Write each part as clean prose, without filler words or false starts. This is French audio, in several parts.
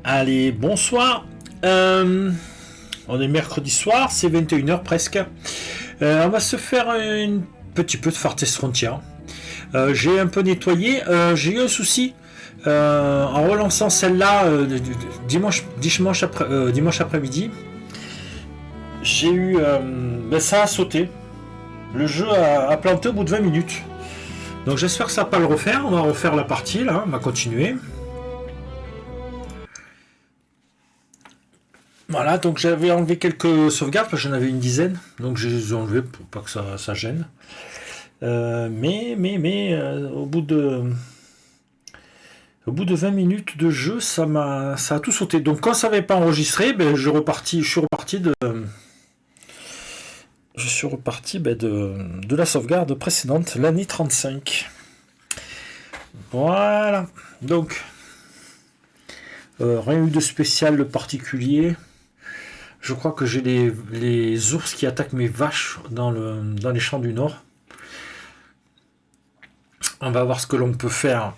Allez, bonsoir. On est mercredi soir, c'est 21h presque. On va se faire un petit peu de Fartes Frontier. J'ai un peu nettoyé. J'ai eu un souci en relançant celle-là dimanche après-midi. J'ai eu... ça a sauté. Le jeu a planté au bout de 20 minutes. Donc j'espère que ça va pas le refaire. On va refaire la partie là, on va continuer. Voilà, donc j'avais enlevé quelques sauvegardes, parce que j'en avais une dizaine, donc je les ai enlevées pour pas que ça gêne. Au bout de 20 minutes de jeu, ça a tout sauté. Donc quand ça n'avait pas enregistré, je suis reparti de la sauvegarde précédente, l'année 35. Voilà, donc rien eu de spécial, de particulier. Je crois que j'ai les ours qui attaquent mes vaches dans les champs du Nord. On va voir ce que l'on peut faire.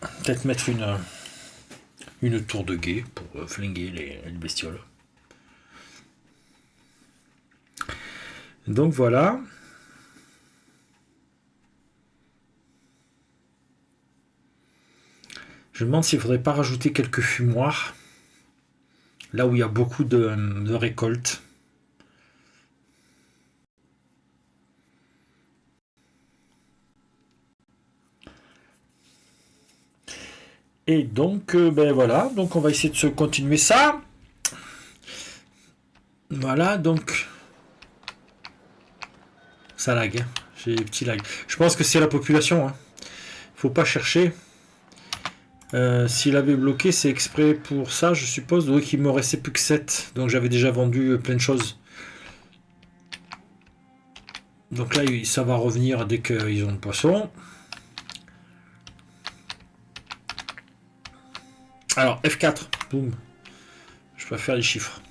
Peut-être mettre une tour de guet pour flinguer les bestioles. Donc voilà. Je me demande s'il ne faudrait pas rajouter quelques fumoirs. Là où il y a beaucoup de récoltes. Et donc, voilà. Donc, on va essayer de se continuer ça. Voilà, donc... Ça lag. Hein. J'ai des petits lags. Je pense que c'est la population. Hein. Faut pas chercher. S'il avait bloqué, c'est exprès pour ça, je suppose. Oui, qu'il me restait plus que 7. Donc j'avais déjà vendu plein de choses. Donc là, ça va revenir dès qu'ils ont le poisson. Alors, F4. Boum. Je préfère les chiffres.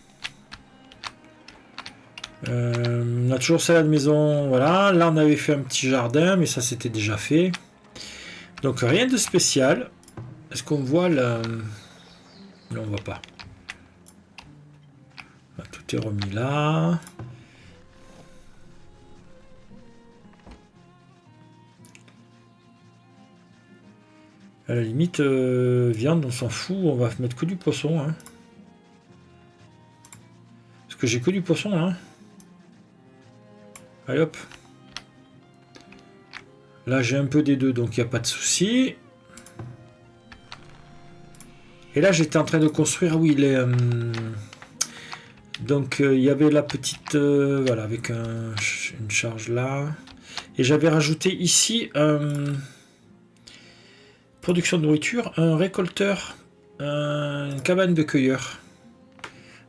On a toujours celle-là de maison. Voilà. Là, on avait fait un petit jardin, mais ça, c'était déjà fait. Donc, rien de spécial. Est-ce qu'on voit là? Non, on voit pas. Tout est remis là. À la limite, viande, on s'en fout. On va mettre que du poisson. Hein. Parce que j'ai que du poisson. Hein. Allez hop. Là, j'ai un peu des deux, donc il n'y a pas de souci. Et là, j'étais en train de construire, oui, donc, il y avait la petite... voilà, avec une charge là. Et j'avais rajouté ici, production de nourriture, un récolteur, une cabane de cueilleur.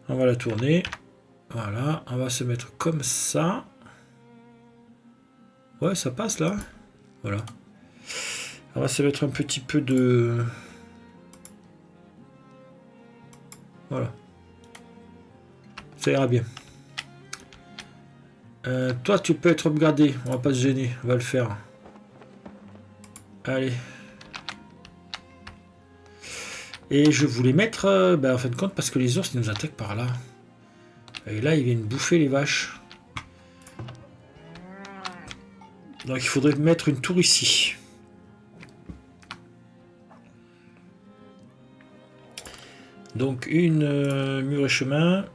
On va la tourner. Voilà, on va se mettre comme ça. Ouais, ça passe là. Voilà. On va se mettre un petit peu de... Voilà. Ça ira bien. Toi, tu peux être upgradé. On va pas se gêner. On va le faire. Allez. Et je voulais mettre... en fin de compte, parce que les ours ils nous attaquent par là. Et là, ils viennent bouffer les vaches. Donc, il faudrait mettre une tour ici. Donc, une mur et chemin.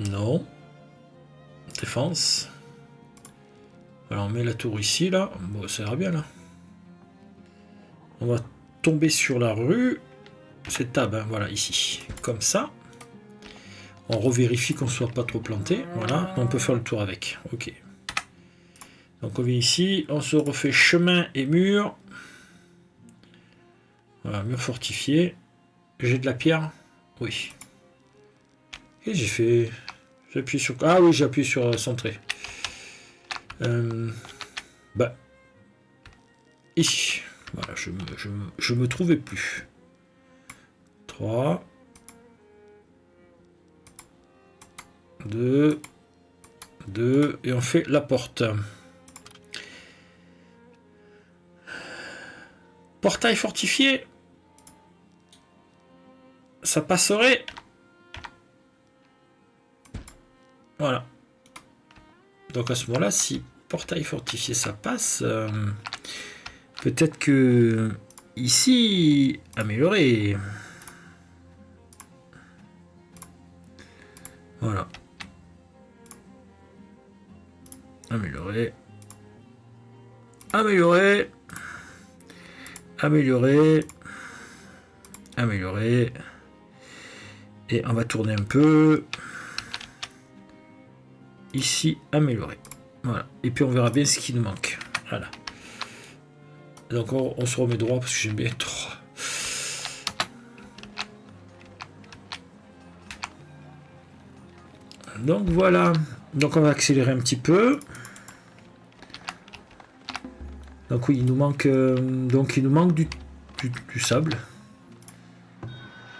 Non. Défense. Alors, on met la tour ici, là. Bon, ça ira bien, là. On va tomber sur la rue. C'est tab, hein, voilà, ici. Comme ça. On revérifie qu'on ne soit pas trop planté. Voilà, on peut faire le tour avec. Ok. Donc, on vient ici. On se refait chemin et mur. Voilà, mur fortifié. J'ai de la pierre. Oui. Et j'ai fait... J'appuie sur... Ah oui, j'ai appuyé sur centrer. Ici. Voilà, je me trouvais plus. 3. 2. Et on fait la porte. Portail fortifié. ça passerait. Voilà. Donc à ce moment-là, si portail fortifié ça passe, peut-être que ici, améliorer. Voilà. Améliorer. Améliorer. Améliorer. Améliorer. Et on va tourner un peu. Ici, améliorer. Voilà. Et puis on verra bien ce qui nous manque. Voilà. Donc on se remet droit parce que j'aime bien être droit. Donc voilà. Donc on va accélérer un petit peu. Donc oui, il nous manque du sable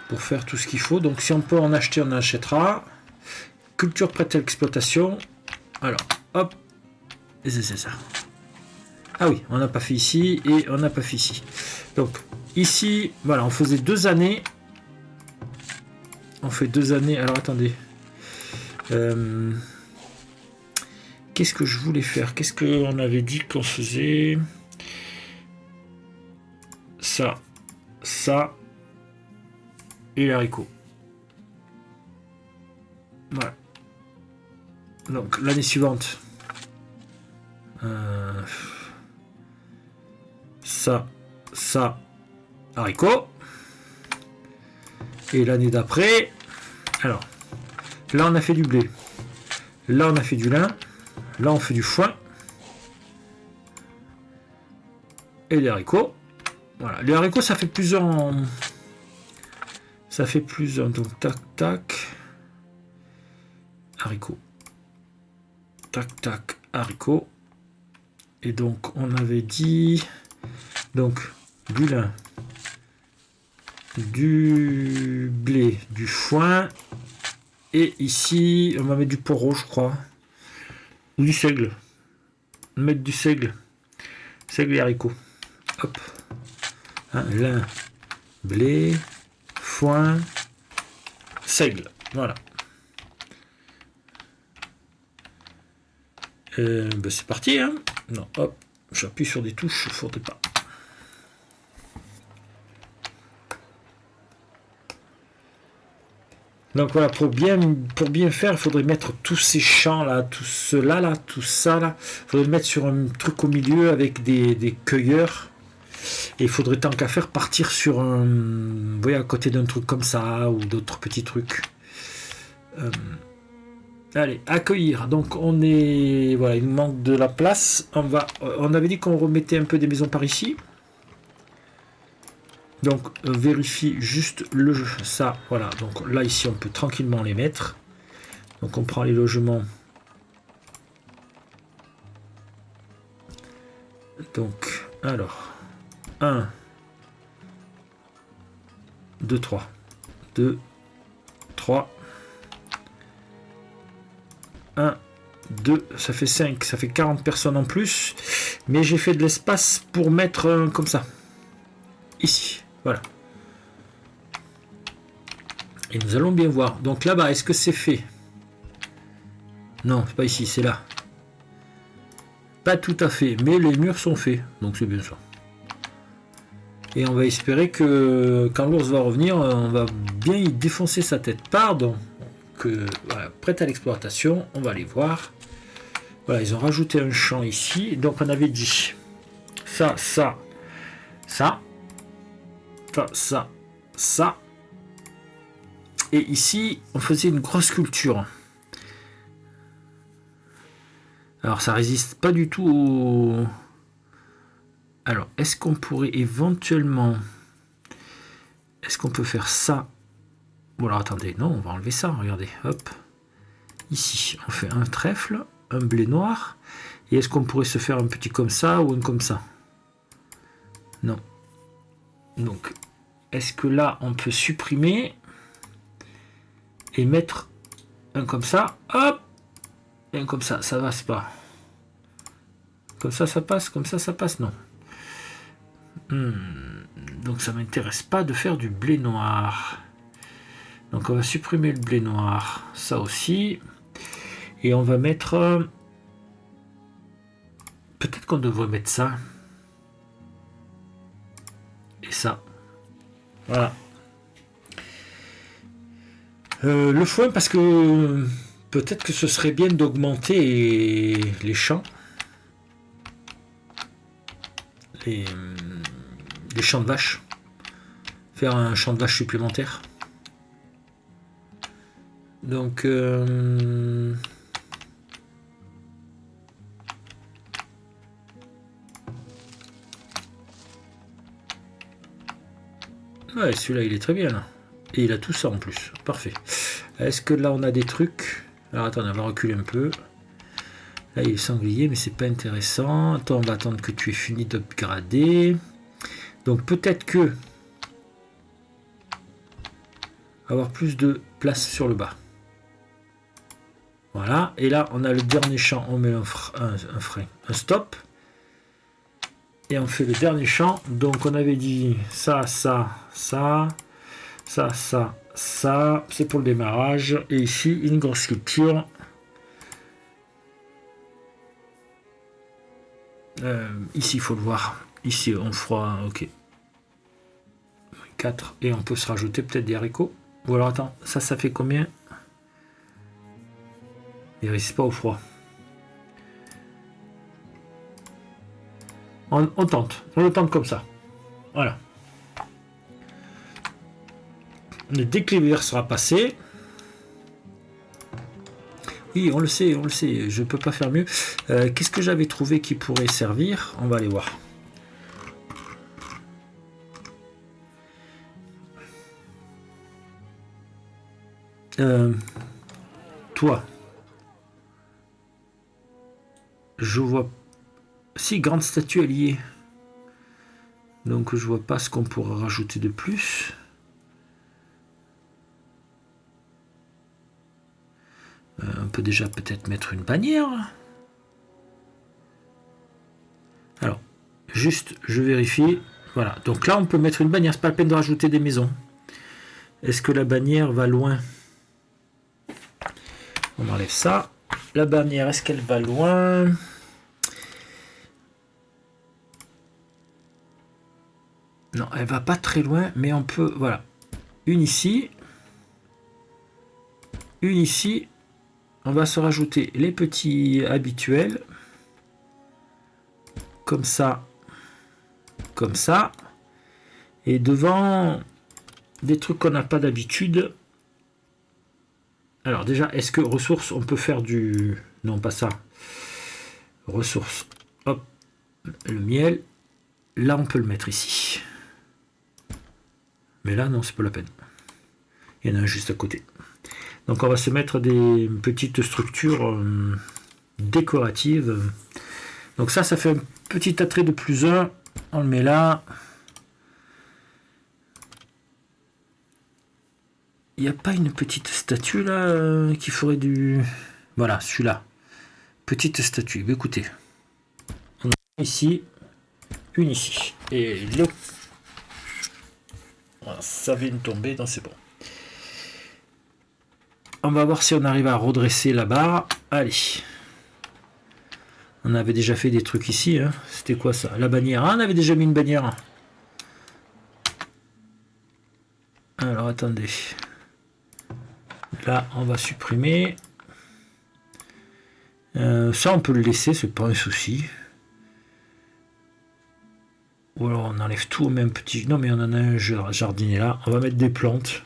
pour faire tout ce qu'il faut. Donc si on peut en acheter, on en achètera. Culture prête à l'exploitation. Alors, hop. Et c'est ça. Ah oui, on n'a pas fait ici et on n'a pas fait ici. Donc ici, voilà, on faisait 2 années. On fait 2 années. Alors attendez. Qu'est-ce que je voulais faire? Qu'est-ce qu'on avait dit qu'on faisait? Ça, ça et les haricots. Voilà. Donc l'année suivante, ça, haricots. Et l'année d'après, alors là on a fait du blé, là on a fait du lin, là on fait du foin et les haricots. Voilà, les haricots ça fait plusieurs, donc tac tac, haricots. Tac, tac, haricots. Et donc, on avait dit... Donc, du lin, du blé, du foin. Et ici, on va mettre du poro, je crois. Ou du seigle. On va mettre du seigle. Seigle et haricots. Hop. Hein, lin, blé, foin, seigle. Voilà. Ben c'est parti, hein. Non, hop, j'appuie sur des touches, faudrait pas. Donc voilà, pour bien faire, il faudrait mettre tous ces champs là, tout cela là, tout ça là. Il faudrait le mettre sur un truc au milieu avec des cueilleurs. Et il faudrait tant qu'à faire partir sur un, vous voyez, à côté d'un truc comme ça ou d'autres petits trucs. Allez, accueillir. Donc on est, voilà, il nous manque de la place. On avait dit qu'on remettait un peu des maisons par ici. Donc vérifie juste ça. Voilà. Donc là ici on peut tranquillement les mettre. Donc on prend les logements. Donc alors 1, 2, 3, 2, 3. 1, 2, ça fait 5, ça fait 40 personnes en plus. Mais j'ai fait de l'espace pour mettre comme ça. Ici, voilà. Et nous allons bien voir. Donc là-bas, est-ce que c'est fait? Non, c'est pas ici, c'est là. Pas tout à fait, mais les murs sont faits. Donc c'est bien ça. Et on va espérer que quand l'ours va revenir, on va bien y défoncer sa tête. Pardon. Voilà, prête à l'exploitation, on va aller voir. Voilà, ils ont rajouté un champ ici. Donc on avait dit ça, et ici on faisait une grosse culture. Alors ça résiste pas du tout au... Alors est-ce qu'on pourrait éventuellement, est-ce qu'on peut faire ça? Bon alors attendez, non, on va enlever ça, regardez, hop. Ici, on fait un trèfle, un blé noir. Et est-ce qu'on pourrait se faire un petit comme ça ou un comme ça? Non. Donc, est-ce que là, on peut supprimer et mettre un comme ça, hop, et un comme ça passe pas. Comme ça passe, comme ça passe, non. Donc ça m'intéresse pas de faire du blé noir. Donc on va supprimer le blé noir, ça aussi. Et on va mettre... Peut-être qu'on devrait mettre ça. Et ça. Voilà. Le foin, parce que peut-être que ce serait bien d'augmenter les champs. Les champs de vaches. Faire un champ de vaches supplémentaire. Donc... ouais, celui-là, il est très bien, là. Et il a tout ça en plus. Parfait. Est-ce que là, on a des trucs? Alors, attends, on va reculer un peu. Là, il est sanglier, mais c'est pas intéressant. Attends, on va attendre que tu aies fini d'upgrader. Donc, peut-être que... avoir plus de place sur le bas. Voilà. Et là, on a le dernier champ. On met un frein. Un stop. Et on fait le dernier champ. Donc, on avait dit ça, ça, ça... ça, ça, ça, c'est pour le démarrage. Et ici, une grosse sculpture. Ici, il faut le voir. Ici, on fera, ok. 4. Et on peut se rajouter peut-être des haricots. Ou alors, attends, ça fait combien? Il résiste pas au froid. On tente. On le tente comme ça. Voilà. Dès que l'hiver sera passé, oui, on le sait, je peux pas faire mieux. Qu'est-ce que j'avais trouvé qui pourrait servir? On va aller voir. Toi, je vois si grande statue alliée. Donc je vois pas ce qu'on pourrait rajouter de plus. On peut déjà peut-être mettre une bannière. Alors, juste, je vérifie. Voilà, donc là on peut mettre une bannière, c'est pas la peine de rajouter des maisons. Est-ce que la bannière va loin? On enlève ça. La bannière, est-ce qu'elle va loin? Non, elle va pas très loin, mais on peut... Voilà. Une ici. Une ici. On va se rajouter les petits habituels. Comme ça. Comme ça. Et devant, des trucs qu'on n'a pas d'habitude. Alors déjà, est-ce que ressources, on peut faire du... Non, pas ça. Ressources. Hop. Le miel. Là, on peut le mettre ici. Mais là, non, c'est pas la peine. Il y en a un juste à côté. Donc on va se mettre des petites structures décoratives. Donc ça fait un petit attrait de +1. On le met là. Il n'y a pas une petite statue là qui ferait du... Voilà, celui-là. Petite statue. Mais écoutez. On a ici. Une ici. Et le... Voilà, ça vient de tomber, donc c'est bon. On va voir si on arrive à redresser la barre. Allez. On avait déjà fait des trucs ici. Hein. C'était quoi ça? La bannière. Ah, on avait déjà mis une bannière. Alors, attendez. Là, on va supprimer. Ça, on peut le laisser. C'est pas un souci. Ou alors, on enlève tout au même petit... Non, mais on en a un jardinet là. On va mettre des plantes.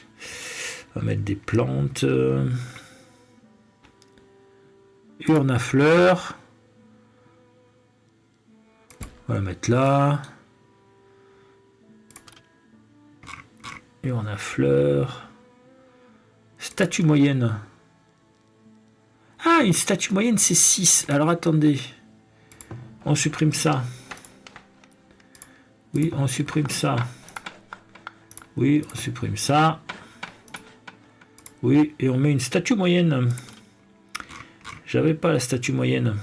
On va mettre des plantes. Urne à fleurs. On va la mettre là. Urne à fleurs. Statue moyenne. Ah, une statue moyenne, c'est 6. Alors, attendez. On supprime ça. Oui, on supprime ça. Oui, on supprime ça. Oui, et on met une statue moyenne. J'avais pas la statue moyenne.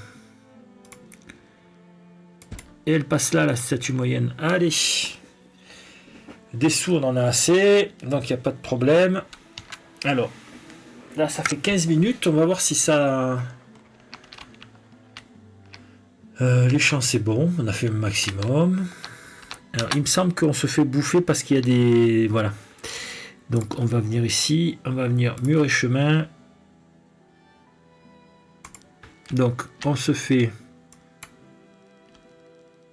Et elle passe là, la statue moyenne. Allez. Des sous, on en a assez. Donc, il n'y a pas de problème. Alors, là, ça fait 15 minutes. On va voir si ça... les champs, c'est bon. On a fait le maximum. Alors, il me semble qu'on se fait bouffer parce qu'il y a des... Voilà. Donc, on va venir ici. On va venir mur et chemin. Donc, on se fait...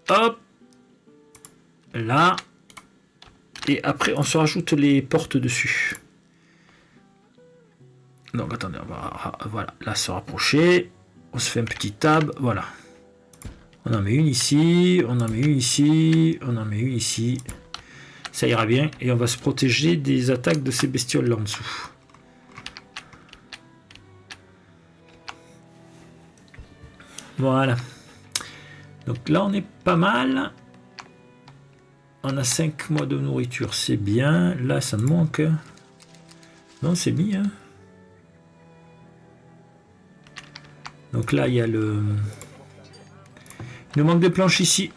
Hop. Là. Et après, on se rajoute les portes dessus. Donc, attendez, on va... Voilà, là, se rapprocher. On se fait un petit tab. Voilà. On en met une ici. On en met une ici. On en met une ici. Ça ira bien. Et on va se protéger des attaques de ces bestioles là en dessous. Voilà. Donc là, on est pas mal. On a 5 mois de nourriture, c'est bien. Là, ça me manque. Non, c'est bien. Donc là, il y a le... Il nous manque des planches ici.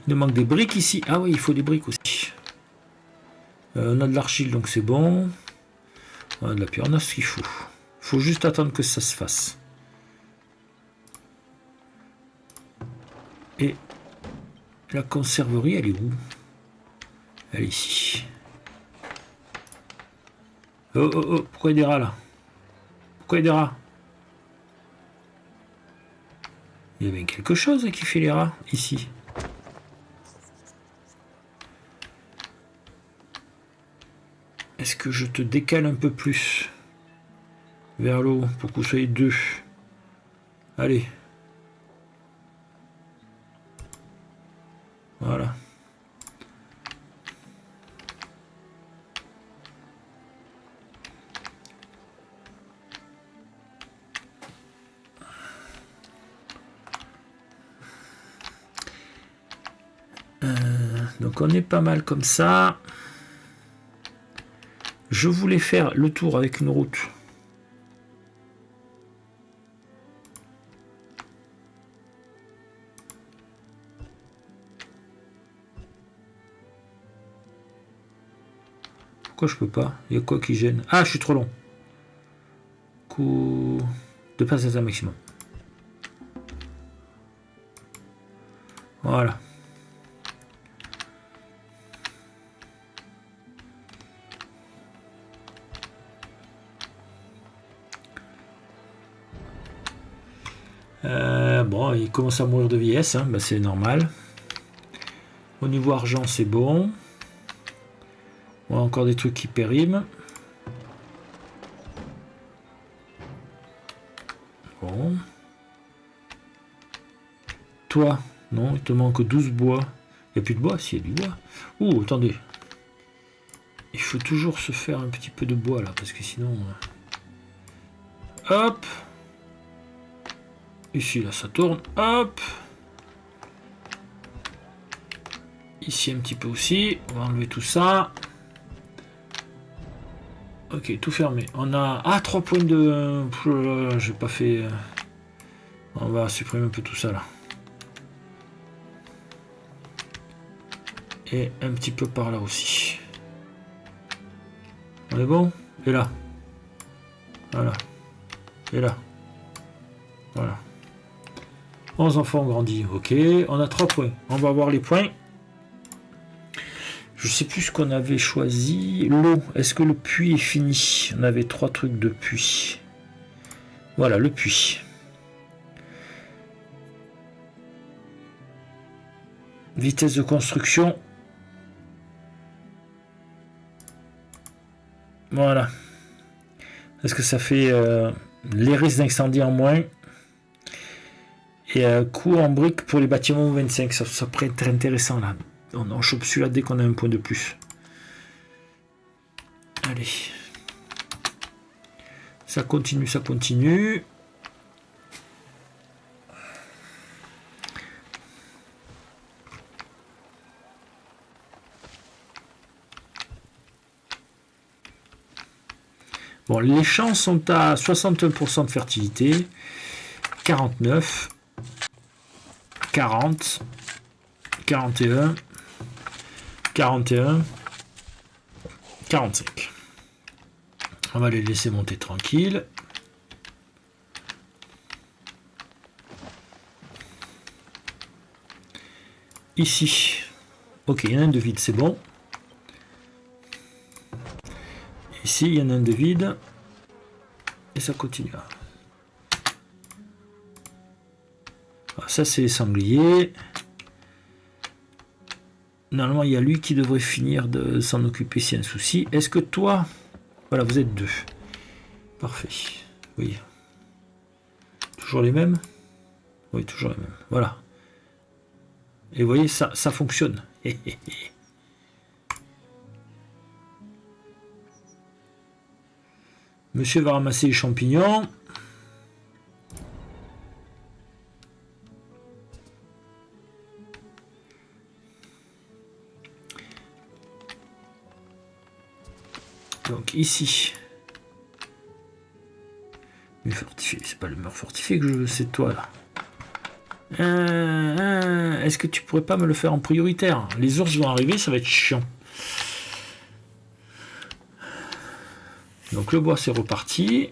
Il nous manque des briques ici. Ah oui, il faut des briques aussi. On a de l'argile, donc c'est bon. On a de la pierre, on a ce qu'il faut. Il faut juste attendre que ça se fasse. Et la conserverie, elle est où? Elle est ici. Oh, oh, oh, pourquoi il y a des rats là? Pourquoi il y a des rats? Il y a bien quelque chose qui fait les rats, ici. Est-ce que je te décale un peu plus vers l'eau pour que vous soyez deux? Allez. Voilà. Donc on est pas mal comme ça. Je voulais faire le tour avec une route. Pourquoi je peux pas? Il y a quoi qui gêne? Ah, je suis trop long. Coup de passage à maximum. Voilà. Bon, il commence à mourir de vieillesse, hein, bah, c'est normal. Au niveau argent, c'est bon. On a encore des trucs qui périment. Bon. Toi, non, il te manque 12 bois. Il n'y a plus de bois, si, il y a du bois. Ouh, attendez. Il faut toujours se faire un petit peu de bois là, parce que sinon... Hop. Ici, là, ça tourne. Hop. Ici, un petit peu aussi. On va enlever tout ça. Ok, tout fermé. On a... Ah, 3 points de... J'ai pas fait... On va supprimer un peu tout ça, là. Et un petit peu par là aussi. On est bon? Et là. Voilà. Et là. Voilà. 11 enfants ont grandi. Ok, on a 3 points. On va voir les points. Je sais plus ce qu'on avait choisi. L'eau. Est-ce que le puits est fini? On avait 3 trucs de puits. Voilà, le puits. Vitesse de construction. Voilà. Est-ce que ça fait les risques d'incendie en moins? Et coût en briques pour les bâtiments 25. Ça pourrait être intéressant là. On chope celui-là dès qu'on a un point de plus. Allez. Ça continue, ça continue. Bon, les champs sont à 61% de fertilité. 49. 40. 41. 41. 45. On va les laisser monter tranquille. Ici. Ok, il y en a un de vide, c'est bon. Ici, il y en a un de vide. Et ça continue. Alors, ça, c'est les sangliers. Normalement, il y a lui qui devrait finir de s'en occuper s'il y a un souci. Est-ce que toi... Voilà, vous êtes deux. Parfait. Oui. Toujours les mêmes? Oui, toujours les mêmes. Voilà. Et vous voyez, ça fonctionne. Monsieur va ramasser les champignons. Donc ici. Mur fortifié. C'est pas le mur fortifié que je veux, c'est toi là. Est-ce que tu pourrais pas me le faire en prioritaire? Les ours vont arriver, ça va être chiant. Donc le bois c'est reparti.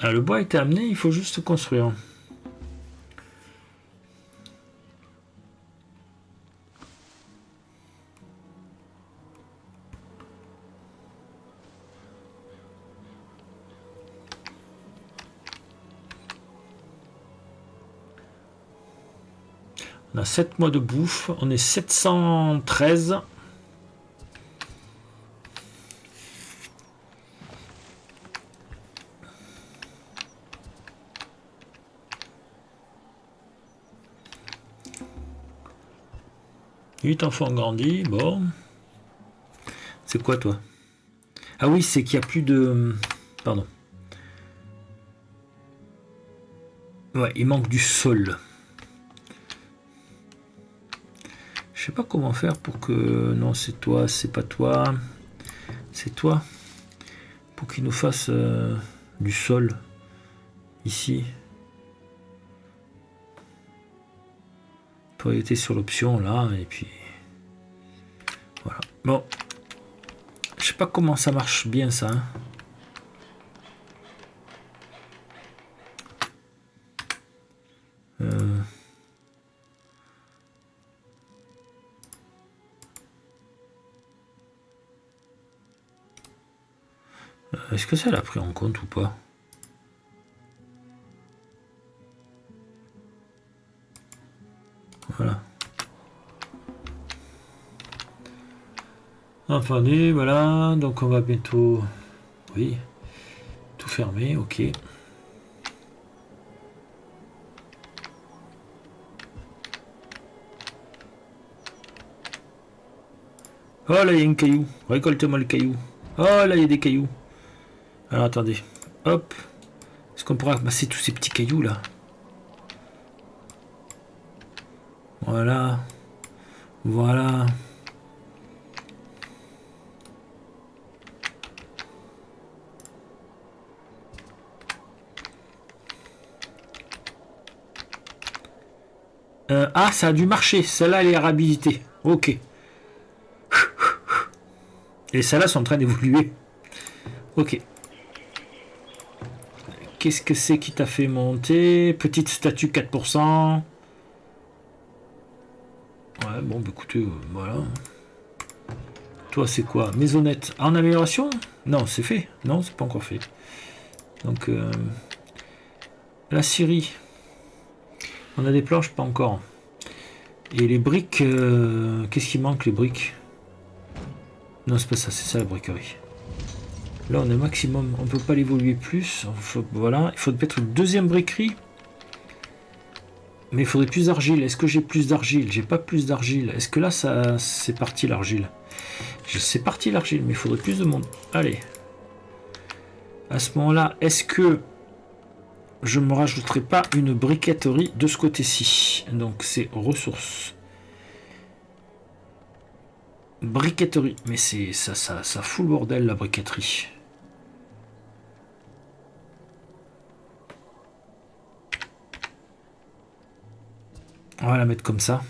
Ah, le bois a été amené, il faut juste construire. On a 7 mois de bouffe, on est 713. Huit enfants grandis, bon. C'est quoi toi? Ah oui, c'est qu'il n'y a plus de... Pardon. Ouais, il manque du sol. Je sais pas comment faire pour que... Non, c'est toi, c'est pas toi. C'est toi. Pour qu'il nous fasse du sol. Ici. Pour être sur l'option là, et puis... Voilà. Bon. Je sais pas comment ça marche bien ça. Hein. Est-ce que ça l'a pris en compte ou pas? Voilà. Attendez, voilà. Donc on va bientôt... Oui. Tout fermer, ok. Oh là, il y a un caillou. Récoltez-moi le caillou. Oh là, il y a des cailloux. Alors attendez. Hop. Est-ce qu'on pourra masser tous ces petits cailloux là? Voilà. Voilà. Ah, ça a dû marcher. Celle-là, elle est réhabilitée. Ok. Et celles-là sont en train d'évoluer. Ok. Qu'est-ce que c'est qui t'a fait monter? Petite statue 4%. Ouais, bon, bah écoutez, voilà. Toi, c'est quoi? Maisonnette en amélioration? Non, c'est fait. Non, c'est pas encore fait. Donc, la scierie. On a des planches, pas encore. Et les briques, qu'est-ce qui manque, les briques? Non, c'est pas ça, c'est ça la briquerie. Là, on est maximum, on peut pas l'évoluer plus. Voilà, il faut mettre une deuxième briquerie. Mais il faudrait plus d'argile. Est-ce que j'ai plus d'argile? J'ai pas plus d'argile. Est-ce que là, ça c'est parti l'argile? C'est parti l'argile, mais il faudrait plus de monde. Allez. À ce moment-là, est-ce que je me rajouterai pas une briqueterie de ce côté-ci? Donc c'est ressources. Briqueterie. Mais c'est ça fout le bordel, la briqueterie. On va la mettre comme ça.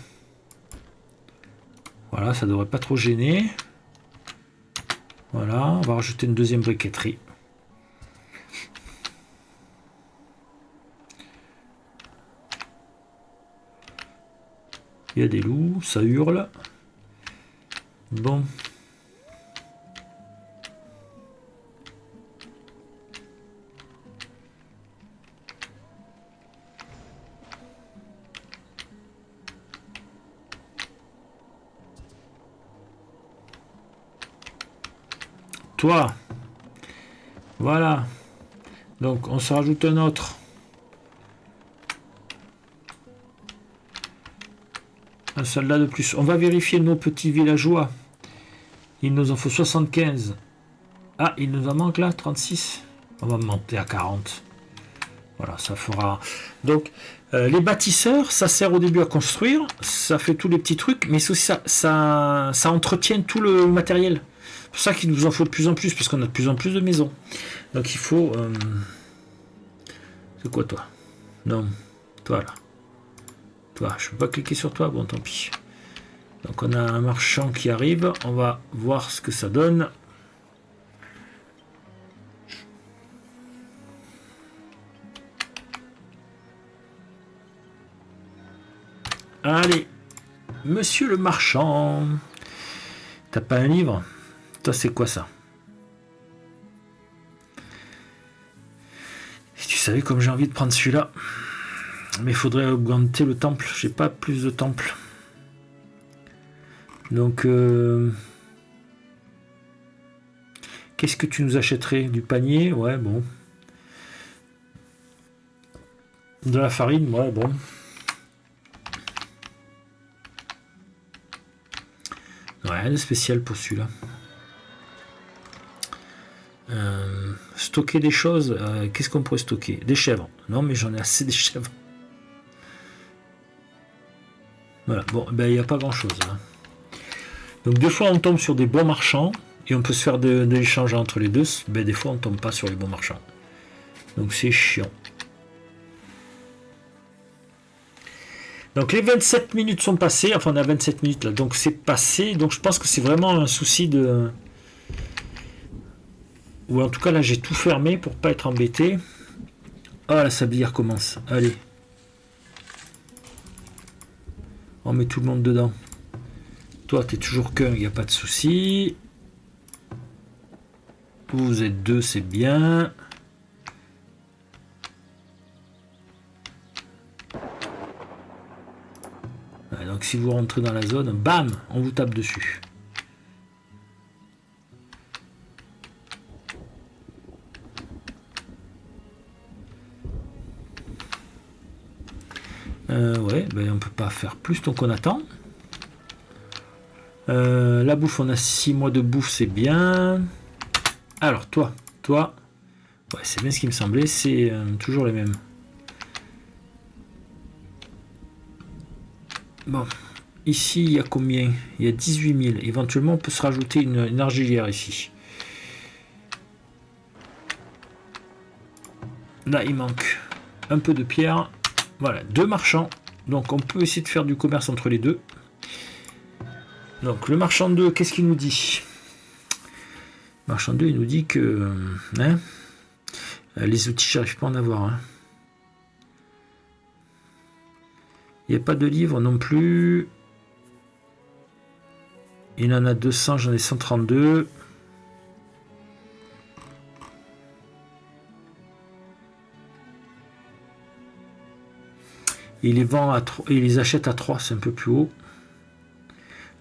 Voilà, ça devrait pas trop gêner. Voilà, on va rajouter une deuxième briqueterie. Il y a des loups, ça hurle. Bon. Toi. Voilà. Donc on se rajoute un autre. Un soldat de plus. On va vérifier nos petits villageois. Il nous en faut 75. Ah, il nous en manque là, 36. On va monter à 40. Voilà, ça fera... Donc, les bâtisseurs, ça sert au début à construire. Ça fait tous les petits trucs. Mais c'est aussi ça entretient tout le matériel. C'est pour ça qu'il nous en faut de plus en plus. Parce qu'on a de plus en plus de maisons. Donc, il faut... C'est quoi, toi? Non. Toi, là. Toi, je peux pas cliquer sur toi. Bon, tant pis. Donc, on a un marchand qui arrive. On va voir ce que ça donne. Allez, monsieur le marchand. T'as pas un livre? Toi, c'est quoi ça? Si tu savais comme j'ai envie de prendre celui-là. Mais il faudrait augmenter le temple. J'ai pas plus de temple. Donc, qu'est-ce que tu nous achèterais? Du panier? Ouais, bon. De la farine? Ouais, bon. Ouais, rien de spécial pour celui-là. Stocker des choses. Qu'est-ce qu'on pourrait stocker? Des chèvres. Non, mais j'en ai assez des chèvres. Voilà. Bon, ben il n'y a pas grand-chose. Hein. Donc des fois on tombe sur des bons marchands et on peut se faire de l'échange entre les deux. Ben, des fois on tombe pas sur les bons marchands. Donc c'est chiant. Donc les 27 minutes sont passées. Enfin on a 27 minutes là. Donc c'est passé. Donc je pense que c'est vraiment un souci de... Ou en tout cas là j'ai tout fermé pour pas être embêté. Ah la sablière commence. Allez. On met tout le monde dedans. Toi, t'es toujours qu'un, il n'y a pas de souci. Vous êtes deux, c'est bien. Ouais, donc si vous rentrez dans la zone, bam, on vous tape dessus. Ouais, ben on peut pas faire plus, donc on attend. La bouffe, on a 6 mois de bouffe, c'est bien. Alors, toi, ouais, c'est bien ce qui me semblait, c'est toujours les mêmes. Bon, ici, il y a combien? Il y a 18 000. Éventuellement, on peut se rajouter une argilière ici. Là, il manque un peu de pierre. Voilà, 2 marchands. Donc, on peut essayer de faire du commerce entre les deux. Donc, le marchand 2, qu'est-ce qu'il nous dit? Le marchand 2, il nous dit que... Hein, les outils, j'arrive pas à en avoir. Hein. Il n'y a pas de livre non plus. Il en a 200, j'en ai 132. Il les vend à 3, il les achète à 3, c'est un peu plus haut.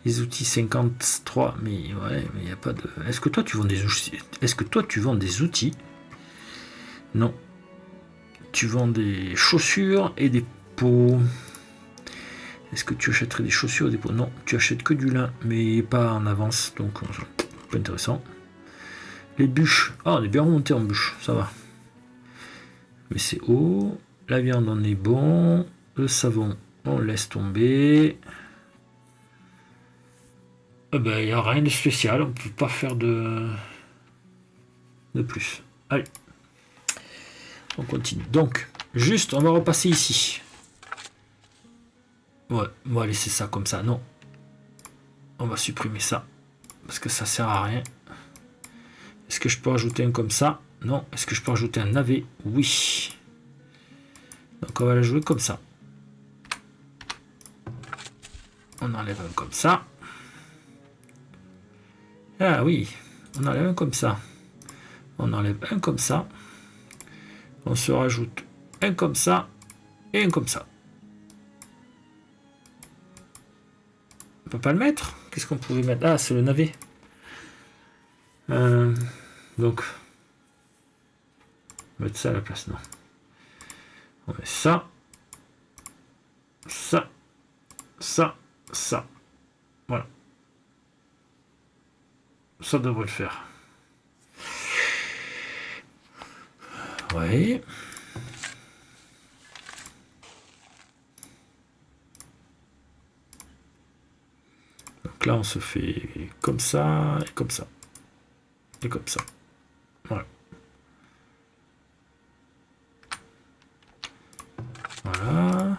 Les outils 53, mais ouais, mais il n'y a pas de. Est-ce que toi tu vends des outils? Est-ce que toi tu vends des outils? Non. Tu vends des chaussures et des pots. Est-ce que tu achèterais des chaussures et des pots? Non, tu achètes que du lin, mais pas en avance, donc pas intéressant. Les bûches. Ah, on est bien remonté en bûches, ça va. Mais c'est haut. La viande en est bon. Le savon, on laisse tomber. Ben, il n'y a rien de spécial, on peut pas faire de plus. Allez, on continue. Donc, juste, on va repasser ici. Ouais, on va laisser ça comme ça. Non, on va supprimer ça parce que ça sert à rien. Est-ce que je peux rajouter un comme ça? Non. Est-ce que je peux rajouter un navet? Oui. Donc on va la jouer comme ça. On enlève un comme ça. Ah oui, on enlève un comme ça. On enlève un comme ça. On se rajoute un comme ça et un comme ça. On peut pas le mettre? Qu'est-ce qu'on pouvait mettre? Ah, c'est le navet. Donc, on va mettre ça à la place, non. On met ça, ça, ça, ça. Voilà. Ça devrait le faire. Oui. Donc là, on se fait comme ça, et comme ça. Et comme ça. Voilà. Voilà.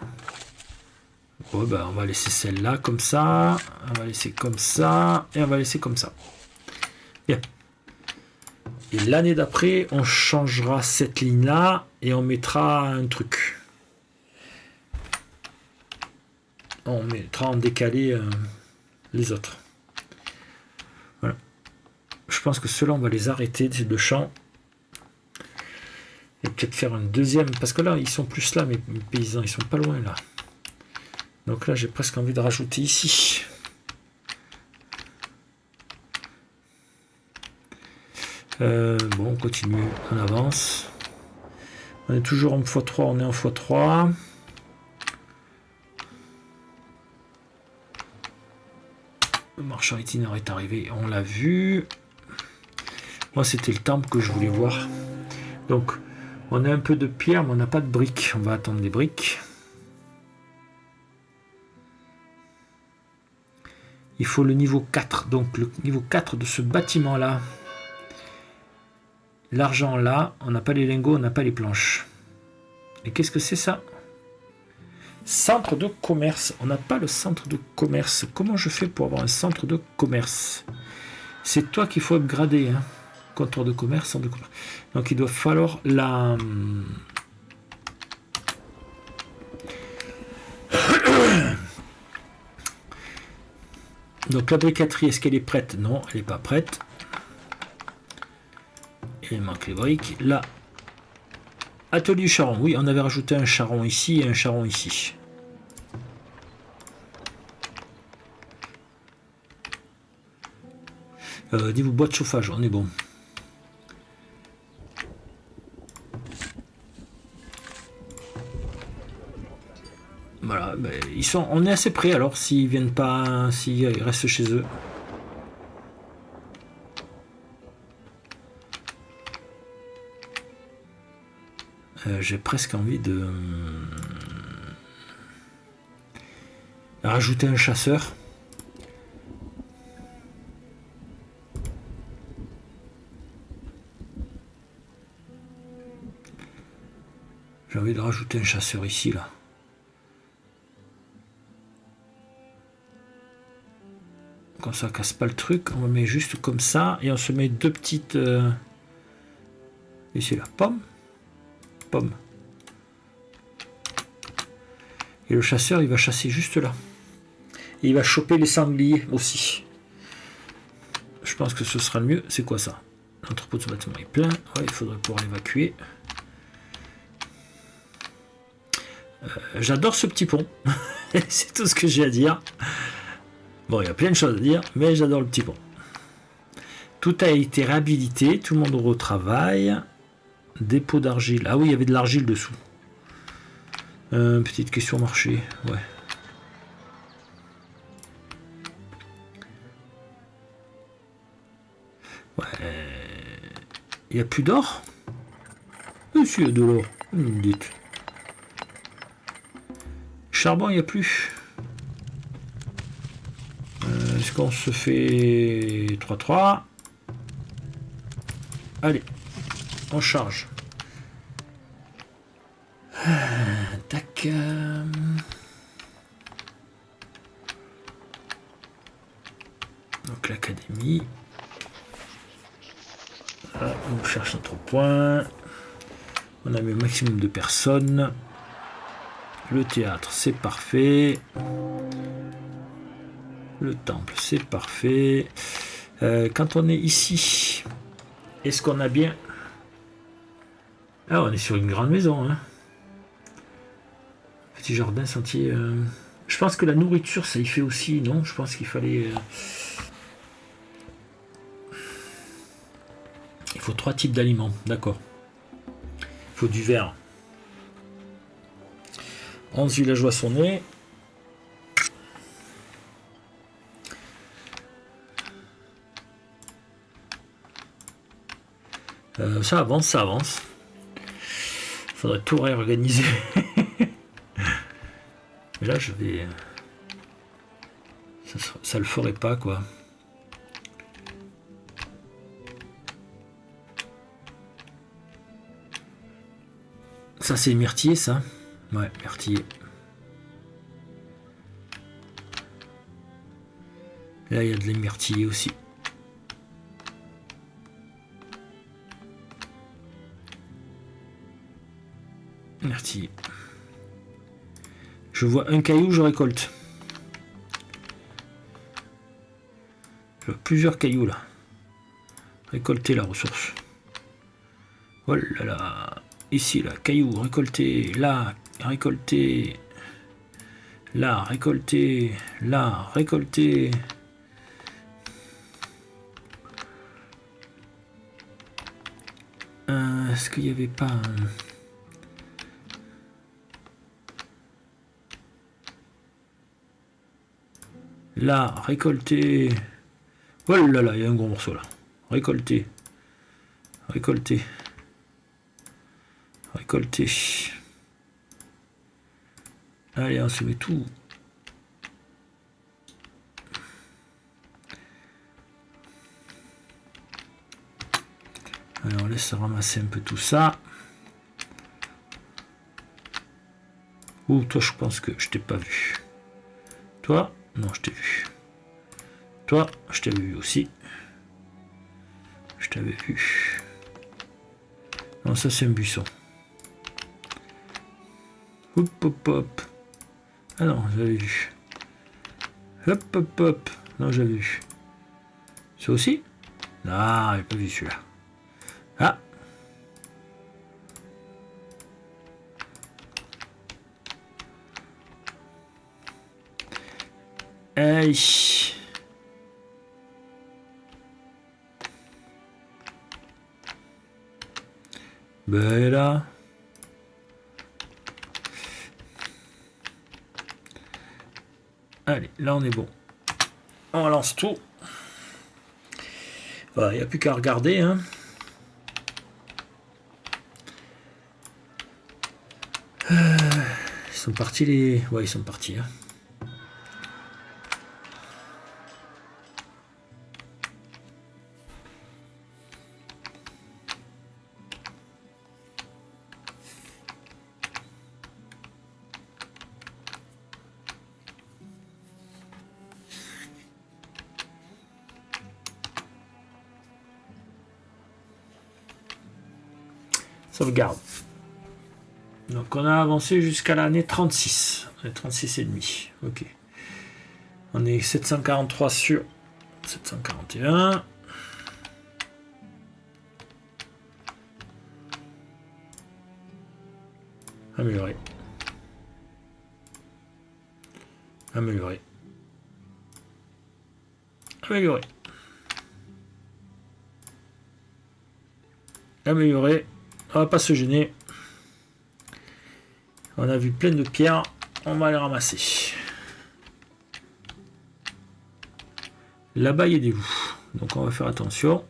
Bon, ben, on va laisser celle-là comme ça. On va laisser comme ça. Et on va laisser comme ça. Bien. Et l'année d'après, on changera cette ligne-là et on mettra un truc. On mettra en décalé les autres. Voilà. Je pense que ceux-là, on va les arrêter de champ. Et peut-être faire un deuxième. Parce que là, ils sont plus là, mes paysans. Ils sont pas loin, là. Donc là, j'ai presque envie de rajouter ici. Bon, on continue. On avance. On est toujours en x3. On est en x3. Le marchand itinérant est arrivé. On l'a vu. Moi, c'était le temple que je voulais voir. Donc, on a un peu de pierre, mais on n'a pas de briques. On va attendre des briques. Il faut le niveau 4. Donc, le niveau 4 de ce bâtiment-là. L'argent là. On n'a pas les lingots, on n'a pas les planches. Et qu'est-ce que c'est ça? Centre de commerce. On n'a pas le centre de commerce. Comment je fais pour avoir un centre de commerce? C'est toi qu'il faut upgrader. Hein. Comptoir de commerce, centre de commerce. Donc il doit falloir la... Donc la briqueterie, est-ce qu'elle est prête? Non, elle n'est pas prête. Il manque les briques. Là, atelier charron. Oui, on avait rajouté un charron ici et un charron ici. Niveau boîte de chauffage, on est bon. Voilà, ben, on est assez près alors s'ils viennent pas, s'ils restent chez eux. J'ai presque envie de rajouter un chasseur. J'ai envie de rajouter un chasseur ici, là. Comme ça, casse pas le truc. On met juste comme ça. Et on se met deux petites... Ici, là. Pomme. Pomme. Et le chasseur, il va chasser juste là. Et il va choper les sangliers aussi. Je pense que ce sera le mieux. C'est quoi ça? L'entrepôt de ce bâtiment est plein. Ouais, il faudrait pouvoir l'évacuer. J'adore ce petit pont. C'est tout ce que j'ai à dire. Bon, il y a plein de choses à dire, mais j'adore le petit pont. Tout a été réhabilité, tout le monde retravaille. Dépôt d'argile. Ah oui, il y avait de l'argile dessous. Petite question marché. Ouais. Ouais. Il n'y a plus d'or? Oui, si, il y a de l'or. Vous me dites. Charbon, il n'y a plus. Est-ce on se fait 3-3. Allez, on charge. Tac. Donc l'académie. Là, on cherche notre point. On a mis le maximum de personnes. Le théâtre, c'est parfait. Le temple, c'est parfait. Quand on est ici, est-ce qu'on a bien... Ah, on est sur une grande maison. Hein. Petit jardin, sentier... Je pense que la nourriture, ça y fait aussi, non? Je pense qu'il fallait... Il faut 3 types d'aliments, d'accord. Il faut du verre. 11 villageois sont nés. Ça avance, ça avance. Faudrait tout réorganiser. Là, je vais... Ça le ferait pas, quoi. Ça, c'est myrtille, ça? Ouais, myrtille. Là, il y a de la myrtille aussi. Myrtille. Je vois un caillou, je récolte. Je vois plusieurs cailloux, là. Récolter la ressource. Oh là là. Ici, là, cailloux, récolter. Là, récolter. Là, récolter. Là, récolter. Est-ce qu'il n'y avait pas un... Là, récolter. Oh là là, il y a un gros morceau là. Récolter. Récolter. Récolter. Allez, on se met tout. Alors, on laisse ramasser un peu tout ça. Ouh, toi, je pense que je t'ai pas vu. Toi, non, je t'ai vu. Toi, je t'avais vu aussi. Je t'avais vu. Non, ça, c'est un buisson. Hop, hop, hop. Ah non, j'avais vu. Hop, hop, hop. Non, j'avais vu. Ça aussi? Ah, j'ai pas vu celui-là. Ah. Aïe. Ben là. Allez, là on est bon. On lance tout. Il n'y a plus qu'à regarder. Hein. Ils sont partis les... Ouais, ils sont partis. Hein. Sauvegarde. Donc on a avancé jusqu'à l'année 36. On est 36 et demi. Ok. On est 743 sur 741. Améliorer. Améliorer. Améliorer. Améliorer. On va pas se gêner. On a vu plein de pierres. On va les ramasser. Là-bas, il y a des loups. Donc on va faire attention.